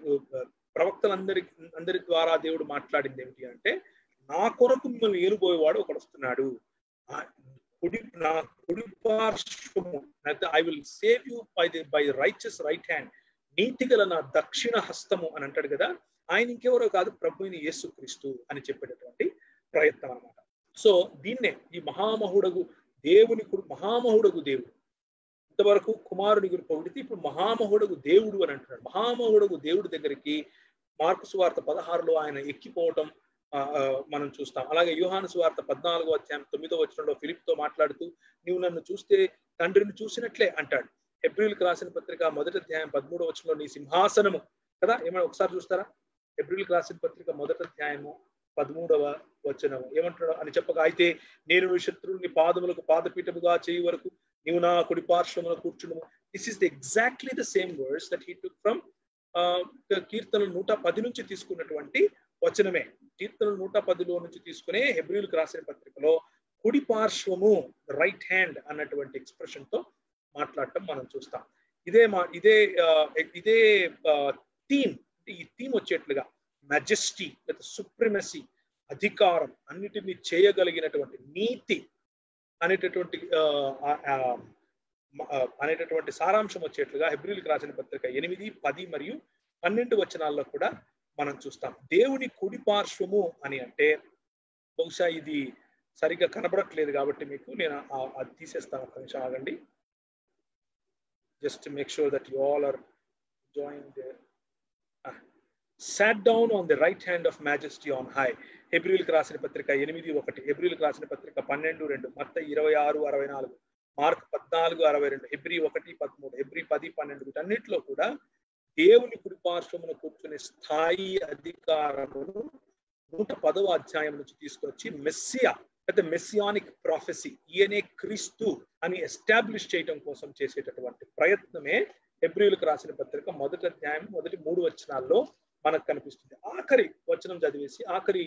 ప్రవక్తలందరి ద్వారా దేవుడు మాట్లాడింది ఏమిటి అంటే, నా కొరకు మిమ్మల్ని ఏలుబోయేవాడు ఒకడు వస్తున్నాడు, నా కుడి పార్శ్వము, I will save you by righteous right hand, నీతి గల నా దక్షిణ హస్తము అని అంటాడు కదా. ఆయన ఇంకెవరో కాదు, ప్రభువుని యేసుక్రీస్తు అని చెప్పేటటువంటి ప్రయత్నం అన్నమాట. సో దీన్నే ఈ మహామహుడగు దేవుడు ఇంతవరకు కుమారుని గురి పొగిడితే ఇప్పుడు మహామహుడగు దేవుడు అని అంటున్నాడు. మహామహుడగు దేవుడి దగ్గరికి మార్కు సువార్త 16లో ఆయన ఎక్కిపోవటం మనం చూస్తాం. అలాగే యోహాను సువార్త 14వ అధ్యాయం 9వ వచనంలో ఫిలిప్తో మాట్లాడుతూ, నీవు నన్ను చూస్తే తండ్రిని చూసినట్లే అంటాడు. హెబ్రీయులకు రాసిన పత్రిక 1వ అధ్యాయం 13వ వచనంలో నీ సింహాసనము కదా, ఏమైనా ఒకసారి చూస్తారా? హెబ్రీయులకు రాసిన పత్రిక 1వ అధ్యాయము 13వ వచనము ఏమంటాడు అని చెప్పగా, అయితే నేను నీ శత్రువుని పాదములకు పాదపీఠముగా చేయి వరకు నీవు నా కుడి పార్శ్వమున కూర్చును. This is exactly the same words that he took from కీర్తనలు 110 నుంచి తీసుకున్నటువంటి వచనమే. కీర్తనలు 110లో నుంచి తీసుకునే హెబ్రీయులకు రాసిన పత్రికలో కుడి పార్శ్వము, రైట్ హ్యాండ్ అన్నటువంటి ఎక్స్ప్రెషన్ తో మాట్లాడటం మనం చూస్తాం. ఇదే థీమ్, ఈ థీమ్ వచ్చేట్లుగా మెజెస్టీ లేదా సుప్రిమసీ, అధికారం, అన్నిటినీ చేయగలిగినటువంటి నీతి అనేటటువంటి సారాంశం వచ్చేట్లుగా హెబ్రీయులకు రాసిన పత్రిక 8, 10 మరియు 12 వచనాల్లో కూడా మనం చూస్తాం. దేవుని కుడి పార్శ్వము అని అంటే, బహుశా ఇది సరిగ్గా కనబడట్లేదు కాబట్టి మీకు నేను అది తీసేస్తాను. ఒక నిమిషం ఆగండి. Just make sure that you all are join there. sat down on the right hand of majesty on high. హెబ్రీయులకు రాసిన పత్రిక 8:1, హెబ్రీయులకు రాసిన పత్రిక 12:2, మత్తయి 26:64, మార్క్ 14:62, హెబ్రీ 1:13, హెబ్రీ 10:12 వీటన్నిటిలో కూడా దేవుని కుడి పార్శ్వమున కూర్చునే స్థాయి అధికారమును 110వ అధ్యాయం నుంచి తీసుకొచ్చి మెస్సియా లేదా మెస్సియానిక్ ప్రాఫెసీ, ఈయనే క్రీస్తు అని ఎస్టాబ్లిష్ చేయడం కోసం చేసేటటువంటి ప్రయత్నమే హెబ్రీయులకు రాసిన పత్రిక 1వ అధ్యాయం మొదటి 3 వచనాల్లో మనకు కనిపిస్తుంది. ఆఖరి వచనం చదివేసి, ఆఖరి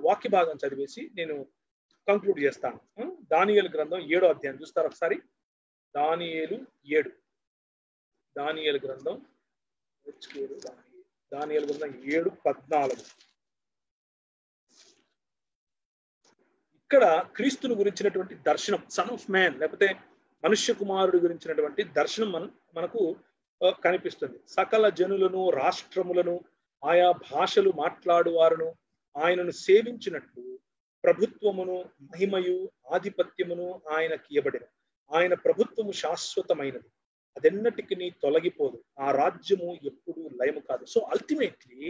వాక్య భాగం చదివేసి నేను కంక్లూడ్ చేస్తాను. దానియేలు గ్రంథం 7వ అధ్యాయం చూస్తారు ఒకసారి. దానియేలు గ్రంథం 7:14. ఇక్కడ క్రీస్తును గురించినటువంటి దర్శనం, సన్ ఆఫ్ మ్యాన్ లేకపోతే మనుష్య కుమారుడు గురించినటువంటి దర్శనం మనకు కనిపిస్తుంది. సకల జనులను, రాష్ట్రములను, ఆయా భాషలు మాట్లాడువారును ఆయనను సేవించినట్లు ప్రభుత్వమును మహిమయు ఆధిపత్యమును ఆయనకి ఇవ్వబడిన. ఆయన ప్రభుత్వము శాశ్వతమైనది, అదెన్నటికి తొలగిపోదు, ఆ రాజ్యము ఎప్పుడు లయము కాదు. సో అల్టిమేట్లీ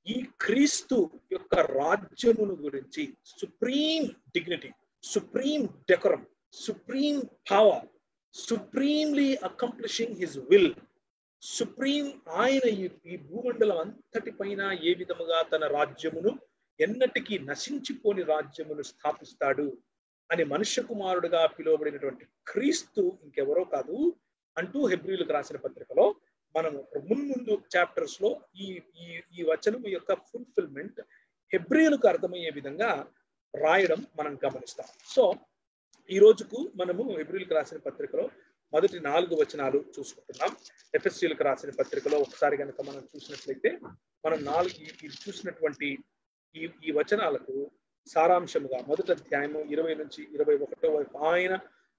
ఈ క్రీస్తు యొక్క రాజ్యమును గురించి supreme dignity, supreme decorum, supreme power, supremely accomplishing his will, supreme ఆయన ఈ భూమండలం అంతటిపైన ఏ విధముగా తన రాజ్యమును ఎన్నటికీ నశించిపోని రాజ్యమును స్థాపిస్తాడు అని మనుష్య కుమారుడుగా పిలువబడినటువంటి క్రీస్తు ఇంకెవరో కాదు అంటూ హెబ్రీయులకు రాసిన పత్రికలో మనము మున్ముందు చాప్టర్స్ లో ఈ వచనం యొక్క ఫుల్ఫిల్మెంట్ హెబ్రీయులకు అర్థమయ్యే విధంగా రాయడం మనం గమనిస్తాం. సో ఈ రోజుకు మనము హెబ్రీయులకు రాసిన పత్రికలో మొదటి 4 వచనాలు చూసుకుంటున్నాం. ఎఫెసీయులకు రాసిన పత్రికలో ఒకసారి కనుక మనం చూసినట్లయితే మనం చూసినటువంటి ఈ వచనాలకు సారాంశముగా మొదటి అధ్యాయము 20 నుంచి 21 వరకు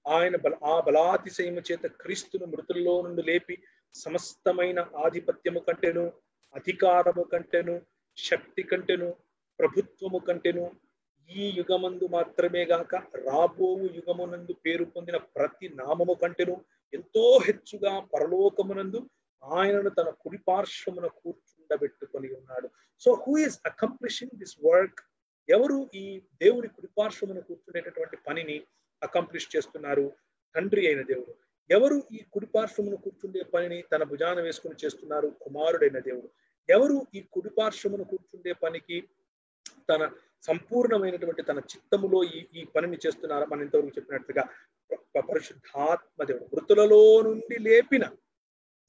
ఆయన బలాతిశయము చేత క్రీస్తును మృతుల్లో నుండి లేపి సమస్తమైన ఆధిపత్యము కంటెను, అధికారము కంటెను, శక్తి కంటెను, ప్రభుత్వము కంటెను, ఈ యుగమందు మాత్రమే గాక రాబోవు యుగమునందు పేరు పొందిన ప్రతి నామము కంటెను ఎంతో హెచ్చుగా పరలోకమునందు ఆయనను తన కుడిపార్శ్వమున కూర్చుండబెట్టుకొని ఉన్నాడు. So who is accomplishing this work? ఎవరు ఈ దేవుని కుడిపార్శ్వమున కూర్చునేటటువంటి పనిని అకంప్లిష్ చేస్తున్నారు? తండ్రి అయిన దేవుడు. ఎవరు ఈ కుడిపార్శ్వమును కూర్చుండే పనిని తన భుజాన వేసుకుని చేస్తున్నారు? కుమారుడైన దేవుడు. ఎవరు ఈ కుడిపార్శ్వమును కూర్చుండే పనికి తన సంపూర్ణమైనటువంటి తన చిత్తములో ఈ పనిని చేస్తున్నారు? మనం ఇంతవరకు చెప్పినట్లుగా పరిశుద్ధాత్మ దేవుడు. మృతులలో నుండి లేపిన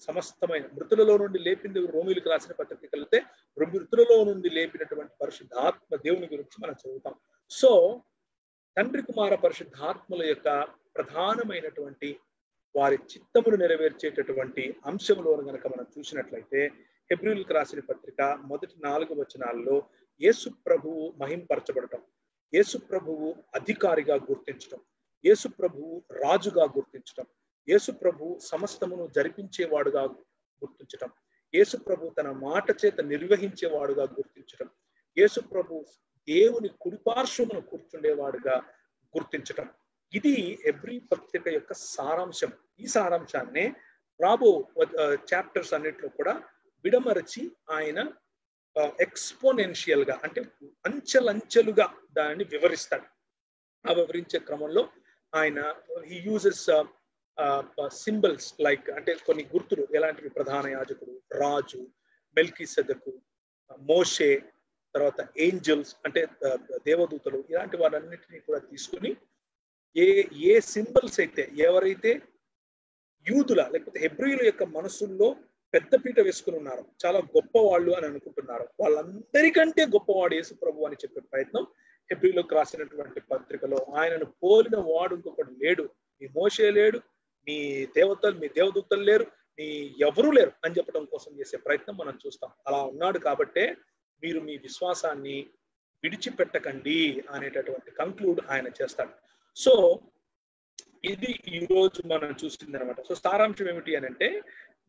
సమస్తమైన మృతులలో నుండి లేపింది రోమిలకు రాసిన పత్రిక వెళ్తే మృతులలో నుండి లేపినటువంటి పరిశుద్ధాత్మ దేవుని గురించి మనం చదువుతాం. సో తండ్రి కుమార పరిశుద్ధాత్మల యొక్క ప్రధానమైనటువంటి వారి చిత్తమును నెరవేర్చేటటువంటి అంశంలో కనుక మనం చూసినట్లయితే హెబ్రీయులకు రాసిన పత్రిక మొదటి 4 వచనాల్లో యేసు ప్రభువు మహింపరచబడటం, యేసు ప్రభువు అధికారిగా గుర్తించటం, యేసు ప్రభువు రాజుగా గుర్తించటం, యేసు ప్రభువు సమస్తమును జరిపించేవాడుగా గుర్తించటం, యేసు ప్రభు తన మాట చేత నిర్వహించేవాడుగా గుర్తించటం, యేసు ప్రభు దేవుని కుడిపార్శ్వమును కూర్చుండేవాడుగా గుర్తించటం. ఇది హెబ్రీ పత్రిక యొక్క సారాంశం. ఈ సారాంశాన్నే రాబో చాప్టర్స్ అన్నిట్లో కూడా విడమరచి ఆయన ఎక్స్పోనెన్షియల్ గా అంటే అంచెలంచెలుగా దాన్ని వివరిస్తాడు. ఆ వివరించే క్రమంలో ఆయన హీ యూజెస్ సింబల్స్ లైక్ అంటే కొన్ని గుర్తులు ఎలాంటివి? ప్రధాన యాజకుడు, రాజు, మెల్కీసెదెకు, మోషే, తర్వాత ఏంజల్స్ అంటే దేవదూతలు, ఇలాంటి వారన్నిటినీ కూడా తీసుకుని ఏ సింబల్స్ అయితే ఎవరైతే యూదుల లేకపోతే హెబ్రీయుల యొక్క మనసుల్లో పెద్దపీట వేసుకుని ఉన్నారు, చాలా గొప్పవాళ్ళు అని అనుకుంటున్నారు, వాళ్ళందరికంటే గొప్పవాడు యేసు ప్రభు అని చెప్పే ప్రయత్నం హెబ్రీయులకు రాసినటువంటి పత్రికలో ఆయనను పోలిన వాడు ఇంకొకటి లేడు, మీ మోషే లేడు, మీ దేవదూతలు లేరు, మీ ఎవరూ లేరు అని చెప్పడం కోసం చేసే ప్రయత్నం మనం చూస్తాం. అలా ఉన్నాడు కాబట్టే మీరు మీ విశ్వాసాన్ని విడిచిపెట్టకండి అనేటటువంటి కంక్లూడ్ ఆయన చేస్తాడు. సో ఇది ఈ రోజు మనం చూసింది అనమాట. సో సారాంశం ఏమిటి అని అంటే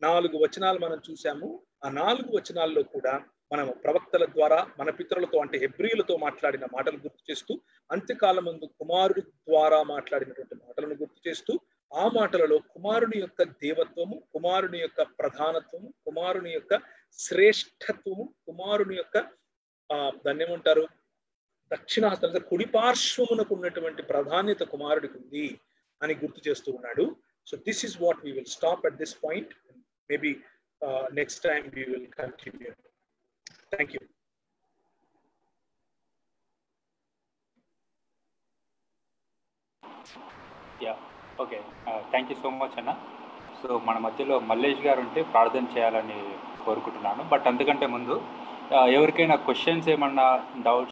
4 వచనాలు మనం చూసాము. ఆ 4 వచనాల్లో కూడా మనం ప్రవక్తల ద్వారా మన పితరులతో అంటే హెబ్రీయులతో మాట్లాడిన మాటలు గుర్తు చేస్తూ, అంత్యకాలం ముందు కుమారుడి ద్వారా మాట్లాడినటువంటి మాటలను గుర్తు చేస్తూ, ఆ మాటలలో కుమారుని యొక్క దేవత్వము, కుమారుని యొక్క ప్రధానత్వము, కుమారుని యొక్క శ్రేష్టత్వము, కుమారుని యొక్క దాన్ని ఏమంటారు దక్షిణాస్త కుడిపార్శ్వమునకు ఉన్నటువంటి ప్రాధాన్యత కుమారుడికి ఉంది అని గుర్తు చేస్తూ ఉన్నాడు. So this is what we will stop at this point. Maybe next time we will continue. Thank you. Yeah okay, thank you so much అన్న. సో మన మధ్యలో మల్లేష్ గారు ఉంటే ప్రార్థన చేయాలని కోరుకుంటున్నాను. బట్ అంతకంటే ముందు ఎవరికైనా క్వశ్చన్స్ ఏమన్నా డౌట్స్